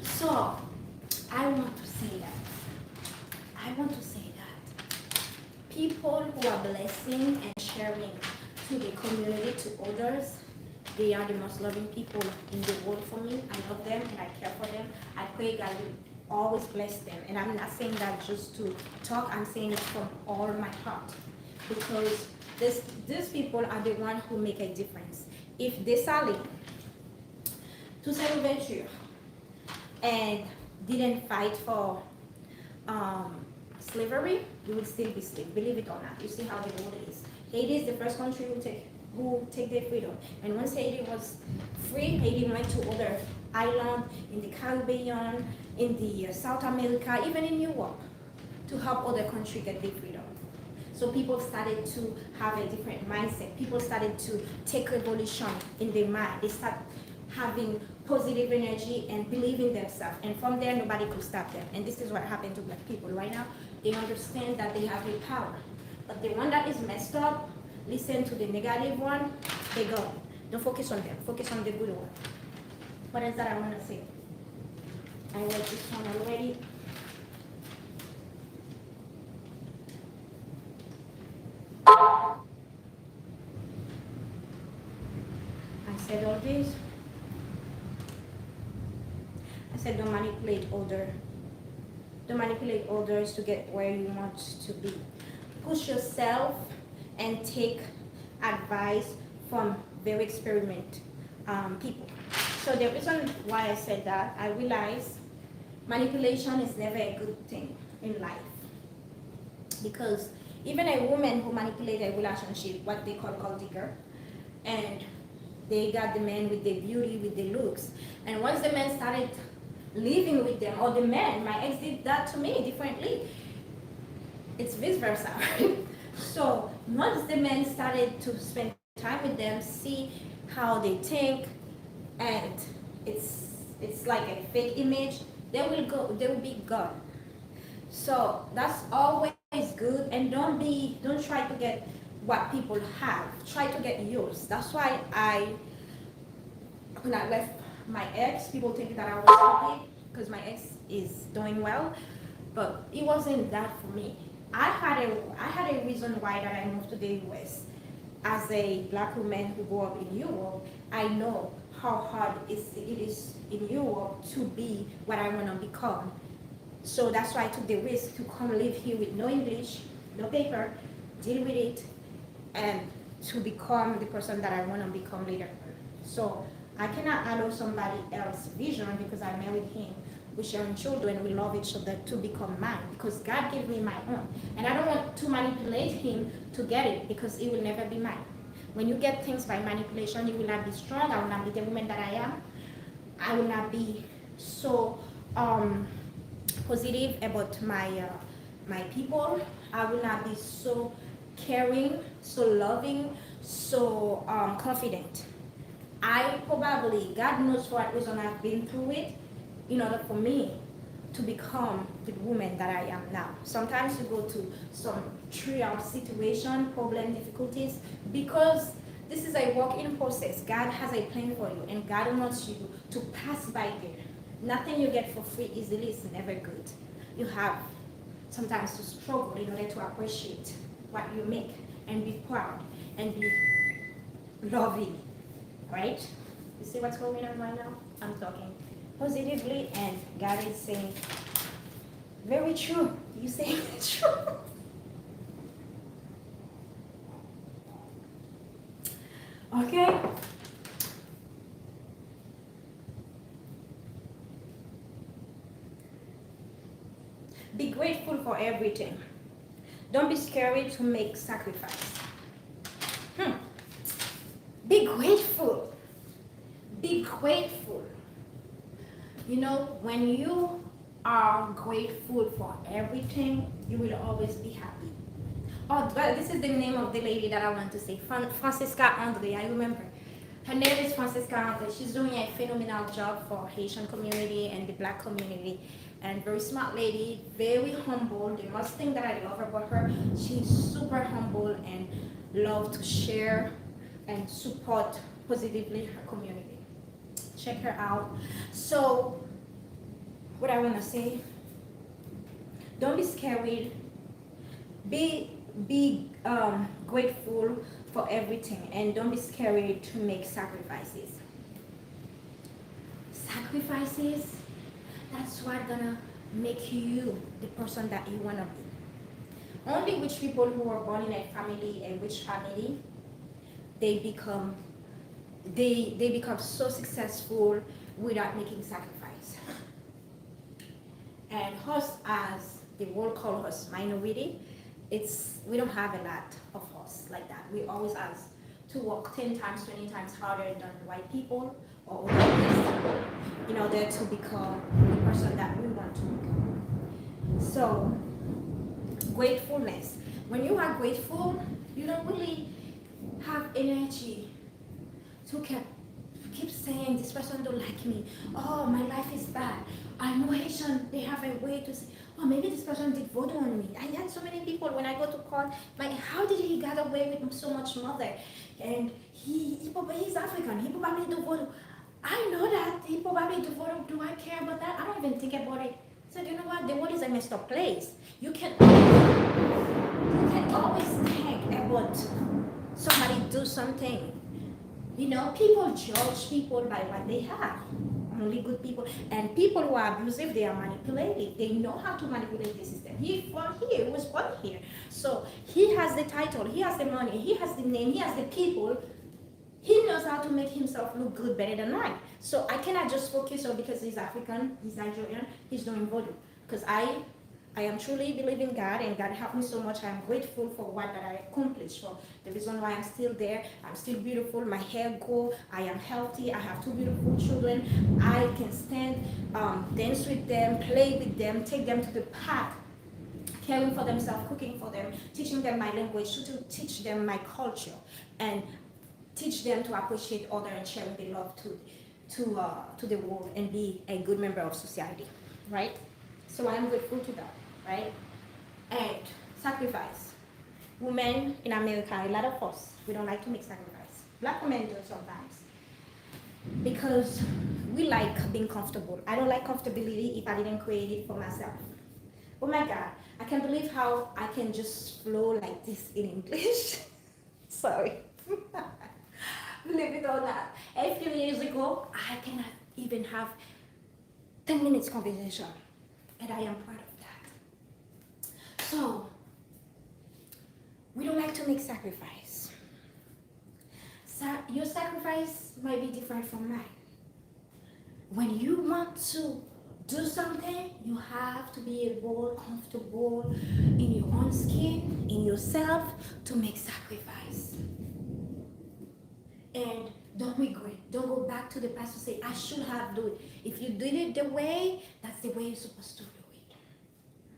So I want to say that people who are blessing and sharing to the community, to others, they are the most loving people in the world for me. I love them and I care for them. I pray God will always bless them. And I'm not saying that just to talk, I'm saying it from all my heart. Because these people are the ones who make a difference. If Dessalines, Toussaint Louverture, and didn't fight for slavery, you would still be slave, believe it or not. You see how the world is. Haiti is the first country who take their freedom. And once Haiti was free, Haiti went to other island, in the Caribbean, in the South America, even in Europe, to help other countries get their freedom. So people started to have a different mindset. People started to take revolution in their mind. They start having positive energy and believe in themselves. And from there, nobody could stop them. And this is what happened to Black people right now. They understand that they have the power. But the one that is messed up, listen to the negative one, they go. Don't focus on them. Focus on the good one. What is that I want to say? I read this one already. I said all this. I said don't manipulate others to get where you want to be. Push yourself and take advice from very experienced people. So the reason why I said that, I realized manipulation is never a good thing in life. Because even a woman who manipulates a relationship, what they call gold digger, and they got the man with the beauty, with the looks. And once the man started living with them, or the man, my ex did that to me differently. It's vice versa. So once the man started to spend time with them, see how they think, and it's like a fake image, they will be gone. So that's always good, and don't try to get what people have. Try to get yours. That's why when I left my ex, people think that I was happy because my ex is doing well, but it wasn't that for me. I had a reason why that I moved to the US. As a Black woman who grew up in Europe, I know how hard it is in Europe to be what I want to become. So that's why I took the risk to come live here with no English, no paper, deal with it, and to become the person that I want to become later. So I cannot allow somebody else's vision because I married him. We share children, we love each other to become mine because God gave me my own. And I don't want to manipulate him to get it because it will never be mine. When you get things by manipulation, you will not be strong. I will not be the woman that I am. I will not be so positive about my people. I will not be so caring, so loving, so confident. I probably, God knows for what reason I've been through it in order for me to become the woman that I am now. Sometimes you go to some trial situation, problem, difficulties, because this is a work-in process. God has a plan for you, and God wants you to pass by there. Nothing you get for free easily is never good. You have sometimes to struggle in order to appreciate what you make and be proud and be loving, right? You see what's going on right now? I'm talking positively, and God is saying, very true. You say true. Okay? Be grateful for everything. Don't be scared to make sacrifice. Be grateful. Be grateful. You know, when you are grateful for everything, you will always be happy. Oh, but this is the name of the lady that I want to say, Francisca Andre. I remember. Her name is Francisca Andre. She's doing a phenomenal job for Haitian community and the Black community. And very smart lady, very humble. The most thing that I love about her, she's super humble and love to share and support positively her community. Check her out. So, what I want to say, don't be scared. Be grateful for everything, and don't be scared to make sacrifices. Sacrifices, that's what's gonna make you the person that you wanna be. Only rich people who are born in a rich family, they become so successful without making sacrifice. And us, as the world calls us minority, we don't have a lot of us like that. We always have to work 10 times, 20 times harder than white people or other ways in order to become the person that we want to become. So, gratefulness. When you are grateful, you don't really have energy to keep saying this person don't like me. Oh, my life is bad. I know Haitian, they have a way to say, oh, maybe this person did voodoo on me. I had so many people when I go to court, like, how did he get away with so much mother? And he's African. He probably do voodoo. I know that he probably do voodoo. Do I care about that? I don't even think about it. So you know what? The world is a messed up place. You can always think about somebody do something. You know, people judge people by what they have. Only good people. And people who are abusive, they are manipulative. They know how to manipulate the system. He from here, he was born here. So he has the title, he has the money, he has the name, he has the people. He knows how to make himself look good better than I. So I cannot just focus on because he's African, he's Nigerian, he's doing voodoo. Because I am truly believing God, and God helped me so much. I am grateful for what that I accomplished, for the reason why I'm still there. I'm still beautiful. My hair grow. I am healthy. I have two beautiful children. I can stand, dance with them, play with them, take them to the park, caring for themselves, cooking for them, teaching them my language, to teach them my culture, and teach them to appreciate others and sharing the love to the world and be a good member of society, right? So I am grateful to that, right? And sacrifice. Women in America, a lot of us, we don't like to make sacrifice. Black women do sometimes because we like being comfortable. I don't like comfortability if I didn't create it for myself. Oh my God, I can't believe how I can just flow like this in English. Sorry. Believe it or not. A few years ago, I cannot even have 10 minutes conversation. And I am proud of that. So, we don't like to make sacrifice. Your sacrifice might be different from mine. When you want to do something, you have to be able, comfortable in your own skin, in yourself, to make sacrifice. And don't regret. Don't go back to the past and say, I should have done it. If you did it the way, that's the way you're supposed to do it.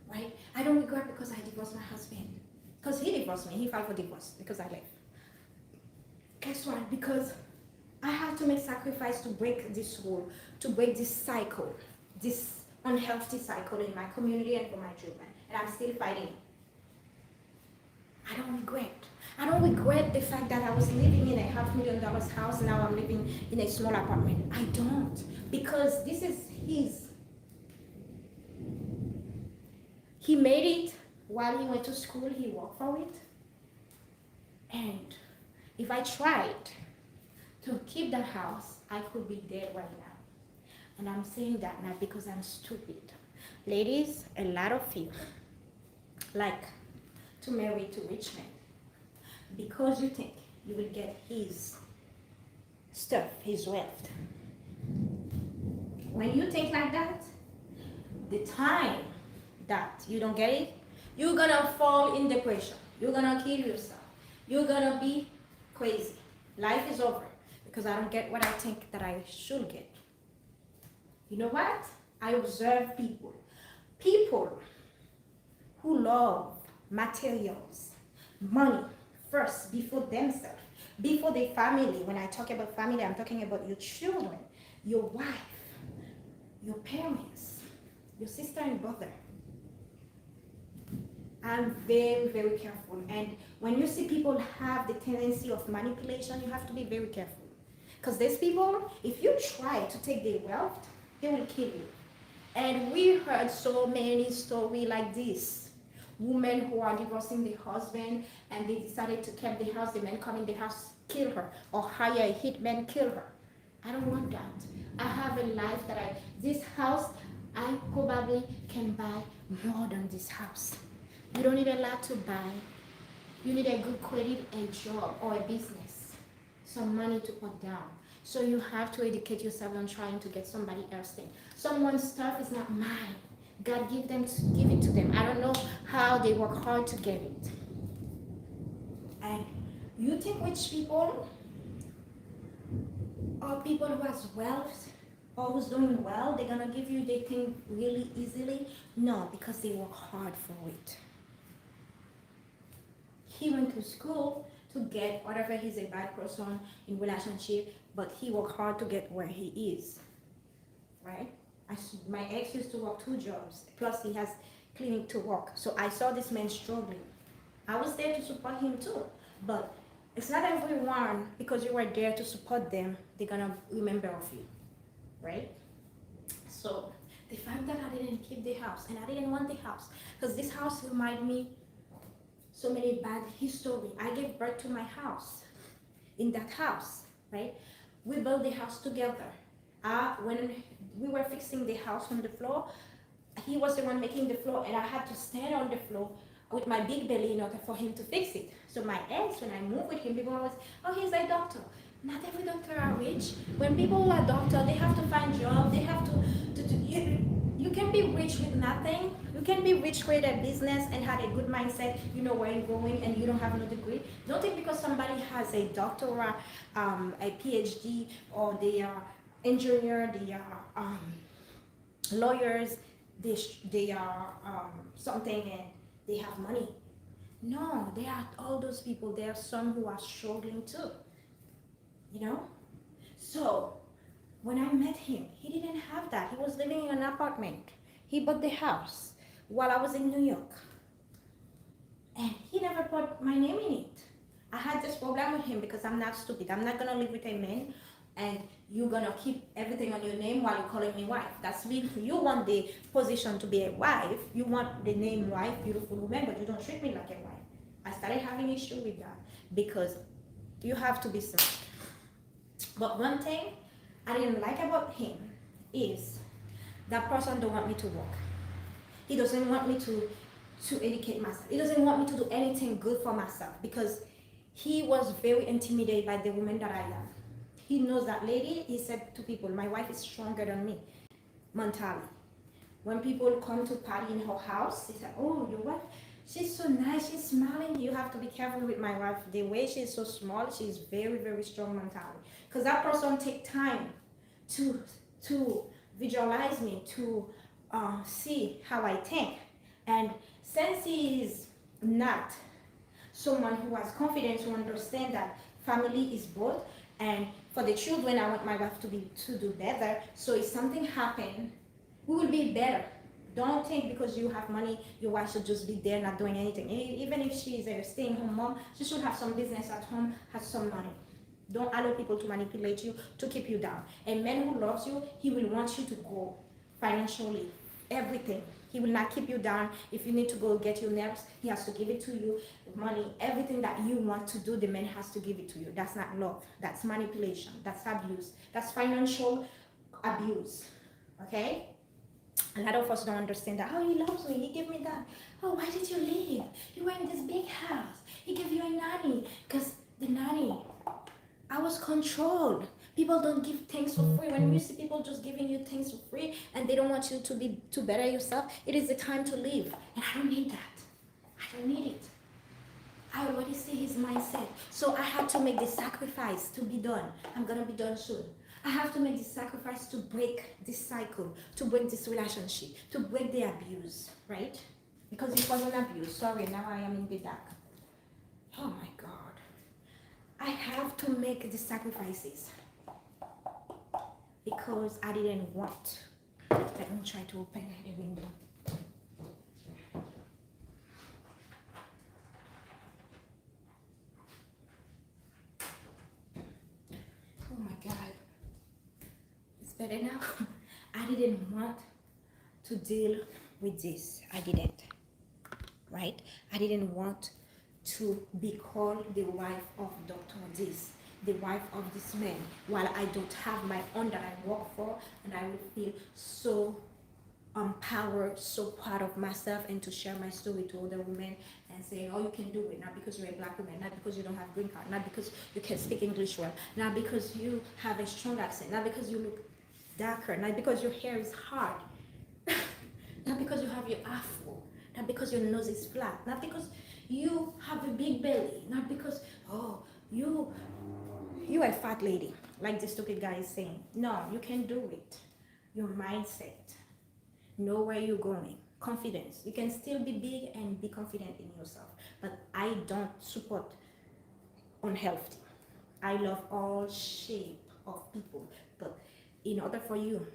Right? I don't regret because I divorced my husband. Because he divorced me. He filed for divorce because I left. Guess what? Because I have to make sacrifice to break this rule, to break this cycle, this unhealthy cycle in my community and for my children. And I'm still fighting. I don't regret. I don't regret the fact that I was living in a $500,000 house. Now I'm living in a small apartment. I don't. Because this is his. He made it while he went to school. He worked for it. And if I tried to keep that house, I could be dead right now. And I'm saying that not because I'm stupid. Ladies, a lot of you like to marry to rich men because you think you will get his stuff, his wealth. When you think like that, the time that you don't get it, you're gonna fall in depression. You're gonna kill yourself. You're gonna be crazy. Life is over because I don't get what I think that I should get. You know what? I observe people who love materials, money first before themselves, before their family. When I talk about family, I'm talking about your children, your wife, your parents, your sister and brother. I'm very, very careful. And when you see people have the tendency of manipulation, you have to be very careful. Because these people, if you try to take their wealth, they will kill you. And we heard so many stories like this. Women who are divorcing their husband and they decided to keep the house, the man come in the house, kill her, or hire a hitman, kill her. I don't want that. I have a life this house, I probably can buy more than this house. You don't need a lot to buy. You need a good credit, a job, or a business, some money to put down. So you have to educate yourself on trying to get somebody else thing. Someone's stuff is not mine. God give it to them. I don't know how they work hard to get it. And you think rich people or people who has wealth or who's doing well, they're gonna give you their thing really easily. No, because they work hard for it. He went to school to get whatever. He's a bad person in relationship, but he worked hard to get where he is, right? My ex used to work 2 jobs, plus he has clinic to work. So I saw this man struggling. I was there to support him too, but it's not everyone, because you were there to support them, they're gonna remember of you, right? So the fact that I didn't keep the house, and I didn't want the house, because this house reminded me so many bad history. I gave birth to my house in that house, right? We built the house together. When we were fixing the house on the floor, he was the one making the floor, and I had to stand on the floor with my big belly in order for him to fix it. So my ex, when I moved with him, people always, oh, he's a doctor. Not every doctor are rich. When people are doctor, they have to find job. They have to you can be rich with nothing. You can be rich with a business and have a good mindset. You know where you're going, and you don't have no degree. Don't think because somebody has a doctorate, a PhD, or they are engineer, they are lawyers, they are something, and they have money. No, there are all those people. There are some who are struggling too. You know? So when I met him, he didn't have that. He was living in an apartment. He bought the house while I was in New York. And he never put my name in it. I had this problem with him because I'm not stupid. I'm not gonna live with a man and you're gonna keep everything on your name while you're calling me wife. That's me. You want the position to be a wife. You want the name wife, beautiful woman, but you don't treat me like a wife. I started having issue with that because you have to be smart. But one thing I didn't like about him is that person don't want me to work. He doesn't want me to educate myself. He doesn't want me to do anything good for myself because he was very intimidated by the woman that I am. He knows that lady. He said to people, my wife is stronger than me mentally. When people come to party in her house, they say, oh, your wife, she's so nice, she's smiling. You have to be careful with my wife. The way she's so small, she's very, very strong mentally. Because that person take time to visualize me, to see how I think. And since he is not someone who has confidence, who understand that family is both, and for the children, I want my wife to do better. So if something happen, we will be better. Don't think because you have money, your wife should just be there not doing anything. Even if she is a stay-at-home mom, she should have some business at home, have some money. Don't allow people to manipulate you, to keep you down. A man who loves you, he will want you to grow financially, everything. He will not keep you down. If you need to go get your nails, he has to give it to you. Money, everything that you want to do, the man has to give it to you. That's not love. That's manipulation. That's abuse. That's financial abuse. Okay? A lot of us don't understand that. Oh, he loves me. He gave me that. Oh, why did you leave? You were in this big house. He gave you a nanny. Because the nanny, I was controlled. People don't give things for free. When you see people just giving you things for free and they don't want you to better yourself, it is the time to leave. And I don't need that. I don't need it. I already see his mindset. So I had to make the sacrifice to be done. I'm going to be done soon. I have to make the sacrifice to break this cycle, to break this relationship, to break the abuse, right? Because it was an abuse. Sorry, now I am in the dark. Oh my God. I have to make the sacrifices because I didn't want. Let me try to open the window. Oh my God. It's better now. I didn't want to deal with this. I didn't. Right? I didn't want to be called the wife of Dr. This, the wife of this man, while I don't have my own that I work for, and I will feel so empowered, so proud of myself, and to share my story to other women and say, oh, you can do it, not because you're a black woman, not because you don't have green card, not because you can speak English well, not because you have a strong accent, not because you look darker, not because your hair is hard, not because you have your afro, not because your nose is flat, not because you have a big belly, not because, oh, you You a fat lady, like the stupid guy is saying. No, you can do it. Your mindset, know where you're going, confidence. You can still be big and be confident in yourself. But I don't support unhealthy. I love all shape of people. But in order for you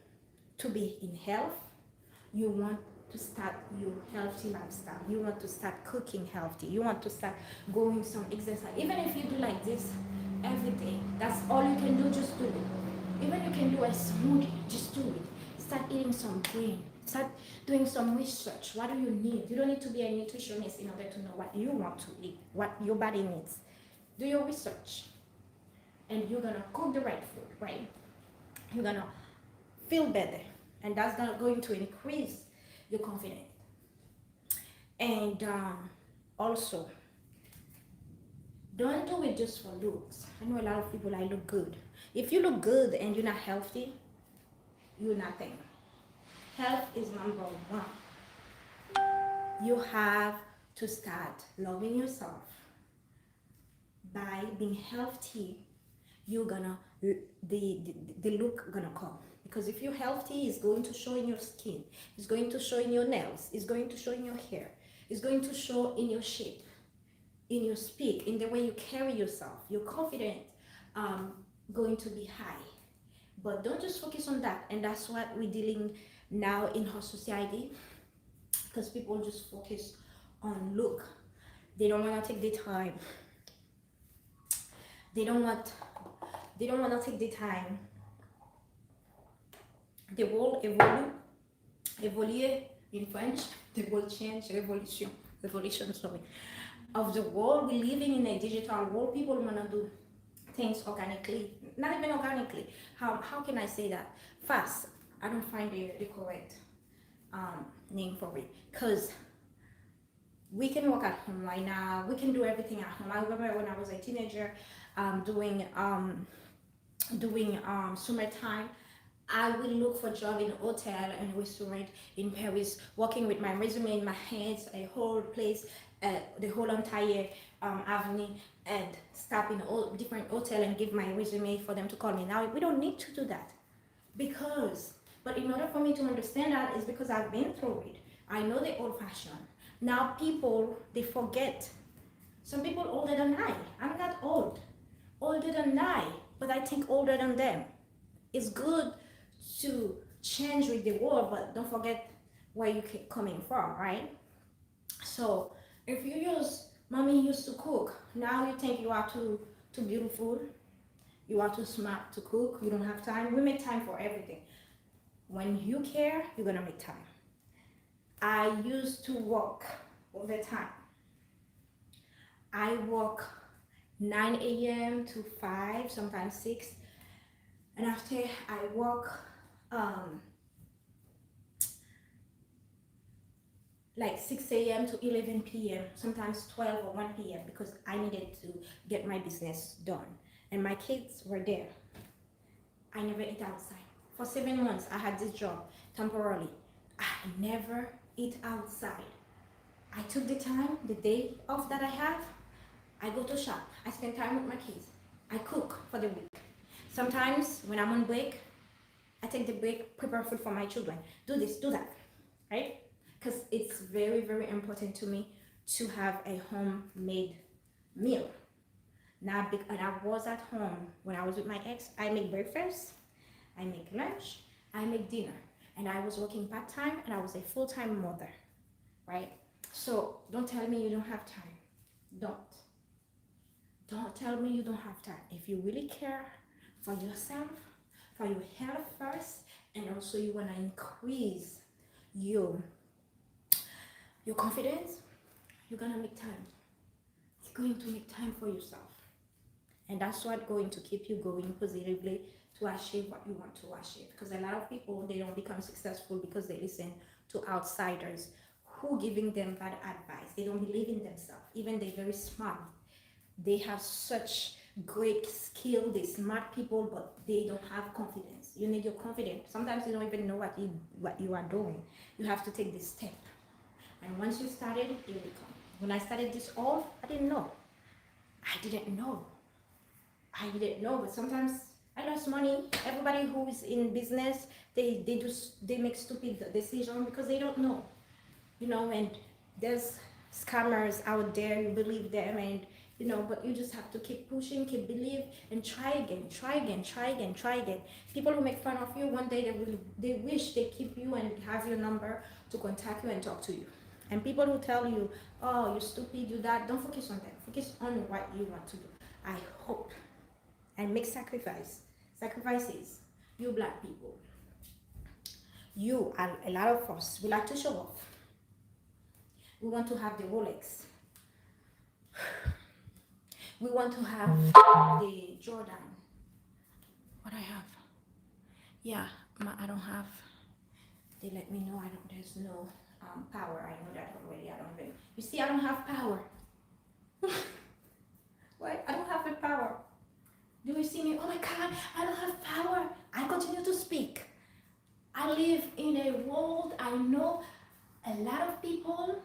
to be in health, you want to start your healthy lifestyle. You want to start cooking healthy. You want to start going some exercise. Even if you do like this every day, that's all you can do, just do it. Even you can do a smoothie, just do it. Start eating some green. Start doing some research. What do you need? You don't need to be a nutritionist in order to know what you want to eat, what your body needs. Do your research. And you're gonna cook the right food, right? You're gonna feel better. And that's going to increase your confidence. And also, don't do it just for looks. I know a lot of people, I look good. If you look good and you're not healthy, you're nothing. Health is number one. You have to start loving yourself. By being healthy, you're gonna the look gonna come. Because if you're healthy, it's going to show in your skin, it's going to show in your nails, it's going to show in your hair, it's going to show in your shape, in your speak, in the way you carry yourself. Your confidence going to be high. But don't just focus on that. And that's what we're dealing now in our society, because people just focus on look. They don't want to take the time. They don't want to take the time. The world évolue in French, the world change, revolution, sorry, of the world. We're living in a digital world. People want to do things organically, not even organically. How can I say that? Fast. I don't find the correct name for it, because we can work at home right now. We can do everything at home. I remember when I was a teenager, doing summertime, I will look for job in hotel and restaurant in Paris, working with my resume in my hands, a whole place, the whole entire avenue, and stop in all different hotel and give my resume for them to call me. Now we don't need to do that, but in order for me to understand that, is because I've been through it. I know the old fashioned. Now people, they forget. Some people older than I. I'm not old. Older than I, but I think older than them. It's good to change with the world, but don't forget where you're coming from, right? So if you use, mommy used to cook, now you think you are too beautiful, you are too smart to cook, you don't have time. We make time for everything. When you care, you're gonna make time. I used to work all the time. I work 9 a.m. to 5, sometimes 6. And after I work like 6 a.m. to 11 p.m., sometimes 12 or 1 p.m. because I needed to get my business done. And my kids were there. I never ate outside. For 7 months, I had this job temporarily. I never eat outside. I took the time, the day off that I have, I go to shop. I spend time with my kids. I cook for the week. Sometimes when I'm on break, I take the break, prepare food for my children. Do this, do that, right? Because it's very, very important to me to have a homemade meal. Now, and I was at home when I was with my ex, I make breakfast, I make lunch, I make dinner. And I was working part-time and I was a full-time mother, right? So don't tell me you don't have time. Don't tell me you don't have time. If you really care for yourself, for your health first, and also you want to increase your confidence, you're going to make time. You're going to make time for yourself. And that's what's going to keep you going positively to achieve what you want to achieve. Because a lot of people, they don't become successful because they listen to outsiders who giving them bad advice. They don't believe in themselves. Even they're very smart. They have such great skill, they're smart people, but they don't have confidence. You need your confidence. Sometimes you don't even know what you are doing. You have to take this step. And once you started, it will come. When I started this all, I didn't know. I I didn't know, but sometimes I lost money. Everybody who is in business, they make stupid decisions because they don't know, and there's scammers out there. You believe them, and but you just have to keep pushing, keep believe, and try again, try again, try again, try again. People who make fun of you, one day they wish they keep you and have your number to contact you and talk to you. And people who tell you, oh, you're stupid, you that, don't focus on that. Focus on what you want to do. I hope and make sacrifices. You black people, you and a lot of us, we like to show off. We want to have the Rolex. We want to have the Jordan. What I have? Yeah, I don't have. They let me know I don't. There's no power. I know that already. I don't know. You see, I don't have power. Why? I don't have the power. Do you see me? Oh my God, I don't have power. I continue to speak. I live in a world. I know a lot of people.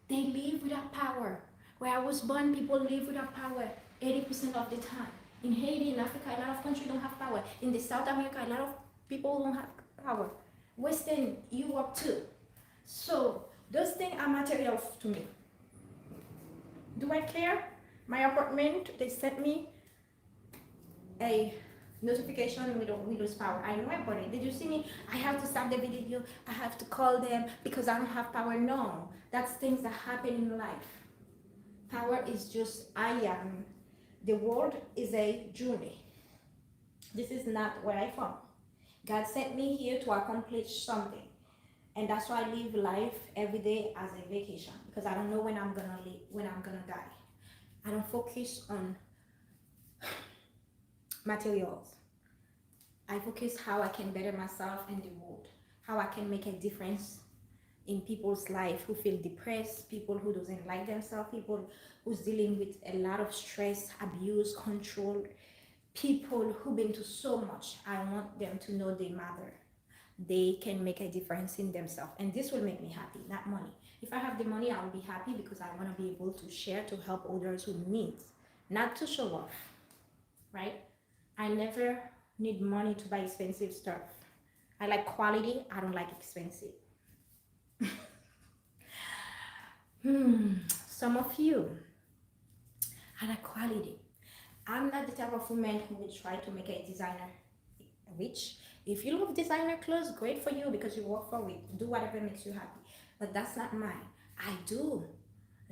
They live without power. Where I was born, people live without power 80% of the time. In Haiti, in Africa, a lot of countries don't have power. In the South America, a lot of people don't have power. Western Europe too. So those things are material to me. Do I care? My apartment, they sent me a notification with Windows power. I know about it. Did you see me? I have to stop the video. I have to call them because I don't have power. No, that's things that happen in life. Power is just I am. The world is a journey. This is not where I'm from. God sent me here to accomplish something. And that's why I live life every day as a vacation. Because I don't know when I'm gonna live, when I'm gonna die. I don't focus on materials. I focus how I can better myself in the world. How I can make a difference in people's life who feel depressed, people who doesn't like themselves, people who's dealing with a lot of stress, abuse, control, people who've been through so much. I want them to know they matter. They can make a difference in themselves, and this will make me happy, not money. If I have the money, I will be happy because I want to be able to share, to help others who need, not to show off, right? I never need money to buy expensive stuff. I like quality, I don't like expensive. Some of you, I like quality. I'm not the type of woman who will try to make a designer rich. If you love designer clothes, great for you because you work for it. Do whatever makes you happy. But that's not mine. I do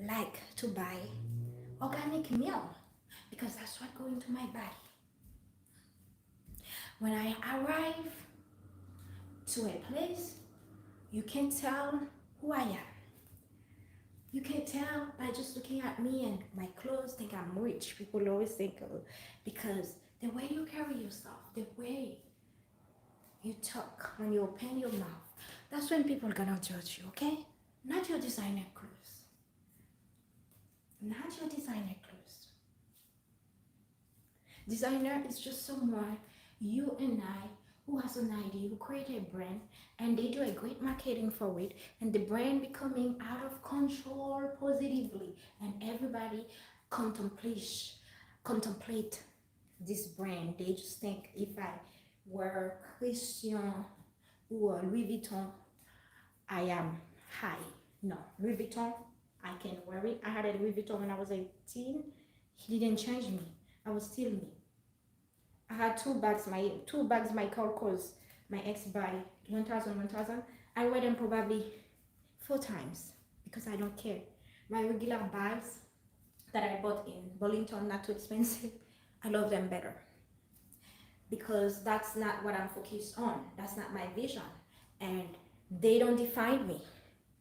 like to buy organic meal because that's what goes into my body. When I arrive to a place, you can tell who I am. You can tell by just looking at me and my clothes, think I'm rich. People always think, because the way you carry yourself, the way you talk, when you open your mouth, that's when people are gonna judge you, okay? Not your designer clothes. Not your designer clothes. Designer is just someone, you and I, who has an idea, who create a brand, and they do a great marketing for it, and the brand becoming out of control positively, and everybody contemplate this brand. They just think if I wear Christian or Louis Vuitton, I am high. No, Louis Vuitton, I can wear it. I had a Louis Vuitton when I was 18. He didn't change me. I was still me. I had two bags. My car cost my ex buy 1,000. I wear them probably 4 times because I don't care. My regular bags that I bought in Burlington, not too expensive, I love them better because that's not what I'm focused on. That's not my vision, and they don't define me.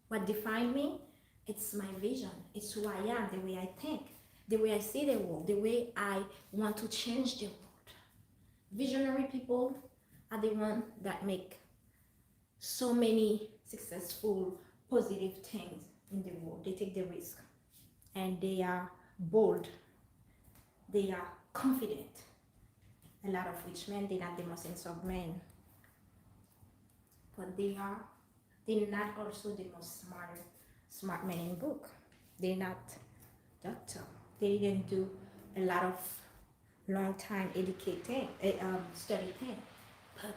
What defines me? It's my vision. It's who I am, the way I think, the way I see the world, the way I want to change the world. Visionary people are the ones that make so many successful, positive things in the world. They take the risk and they are bold. They are confident. A lot of rich men, they're not the most handsome men, but they're not also the most smart men in book. They're not doctor. They didn't do a lot of long time educating, study thing, but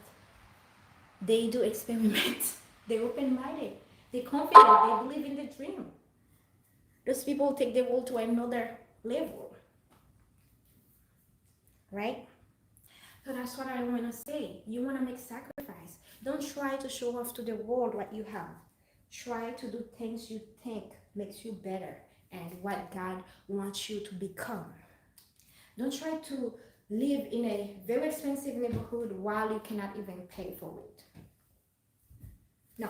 they do experiments. They're open-minded. They're confident. They believe in the dream. Those people take the world to another level, right? So that's what I want to say. You want to make sacrifice. Don't try to show off to the world what you have. Try to do things you think makes you better and what God wants you to become. Don't try to live in a very expensive neighborhood while you cannot even pay for it. No,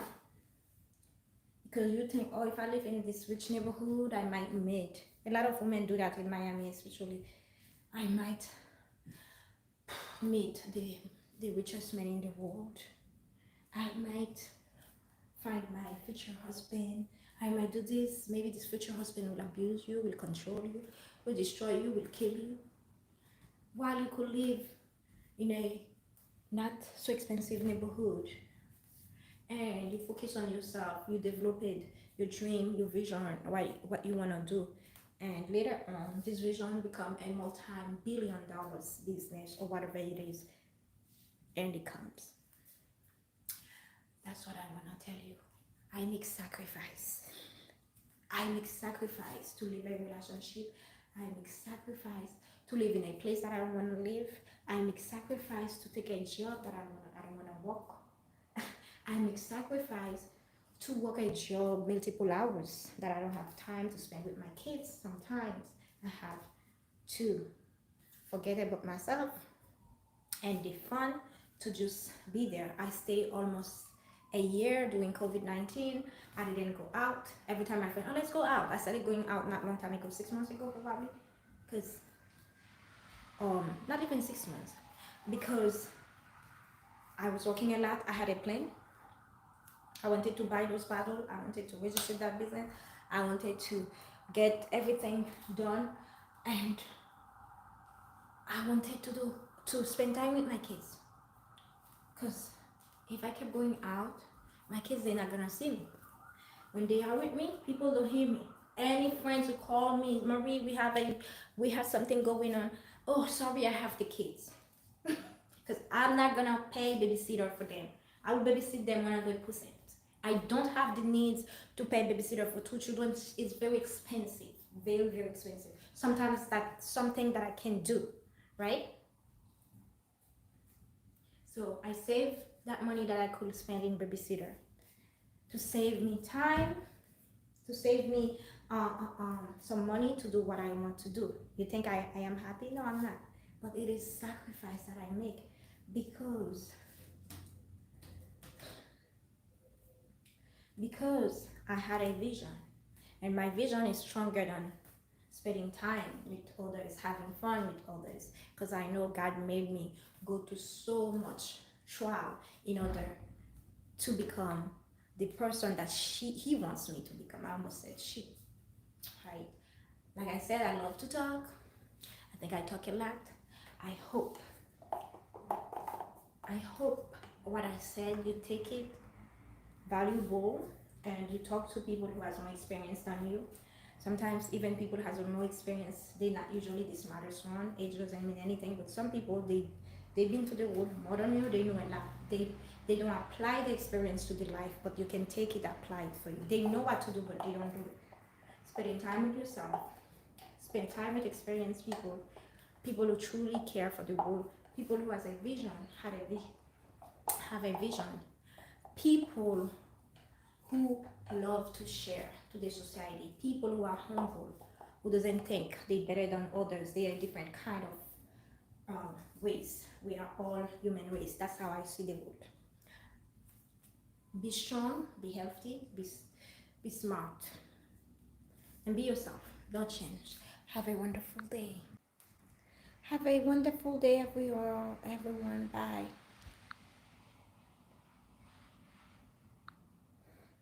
because you think, oh, if I live in this rich neighborhood, I might meet. A lot of women do that in Miami, especially. I might meet the richest man in the world. I might find my future husband. I might do this. Maybe this future husband will abuse you, will control you, will destroy you, will kill you. While you could live in a not so expensive neighborhood and you focus on yourself, you developed your dream, your vision, what you want to do. And later on, this vision become a multi-billion dollars business or whatever it is, and it comes. That's what I want to tell you. I make sacrifice. I make sacrifice to live a relationship. I make sacrifice to live in a place that I don't want to live. I make sacrifice to take a job that I don't want to work. I make sacrifice to work a job multiple hours that I don't have time to spend with my kids. Sometimes I have to forget about myself and the fun to just be there. I stay almost a year during COVID-19. I didn't go out. Every time my friend, oh, let's go out. I started going out not long time ago, 6 months ago probably, because not even 6 months, because I was working a lot. I had a plan. I wanted to buy those bottles. I wanted to register that business. I wanted to get everything done, and I wanted to spend time with my kids. Because if I kept going out, my kids, they're not gonna see me. When they are with me, people don't hear me. Any friends who call me, Marie, we have something going on. Oh, sorry, I have the kids. Because I'm not gonna pay babysitter for them. I will babysit them 100%. I don't have the needs to pay babysitter for 2 children. It's very expensive, very, very expensive. Sometimes that's something that I can do, right? So I save that money that I could spend in babysitter to save me time, to save me some money to do what I want to do. You think I am happy? No, I'm not. But it is sacrifice that I make because I had a vision, and my vision is stronger than spending time with others, having fun with others, because I know God made me go through so much trial in order to become the person that he wants me to become. I almost said she, right? Like I said, I love to talk. I think I talk a lot. I hope what I said, you take it valuable and you talk to people who has more experience than you. Sometimes even people who has no experience, they're not usually the smartest one. Age doesn't mean anything, but some people, they've been to the world more than you. They know a lot. They don't apply the experience to the life, but you can take it, apply it for you. They know what to do, but they don't do it. Spending time with yourself, spend time with experienced people who truly care for the world, people who has a vision, have a vision, people who love to share to the society, people who are humble, who doesn't think they're better than others. They are different kind of ways. We are all human race. That's how I see the world. Be strong, be healthy, be smart, and be yourself. Don't change. Have a wonderful day. Have a wonderful day, everyone. Bye.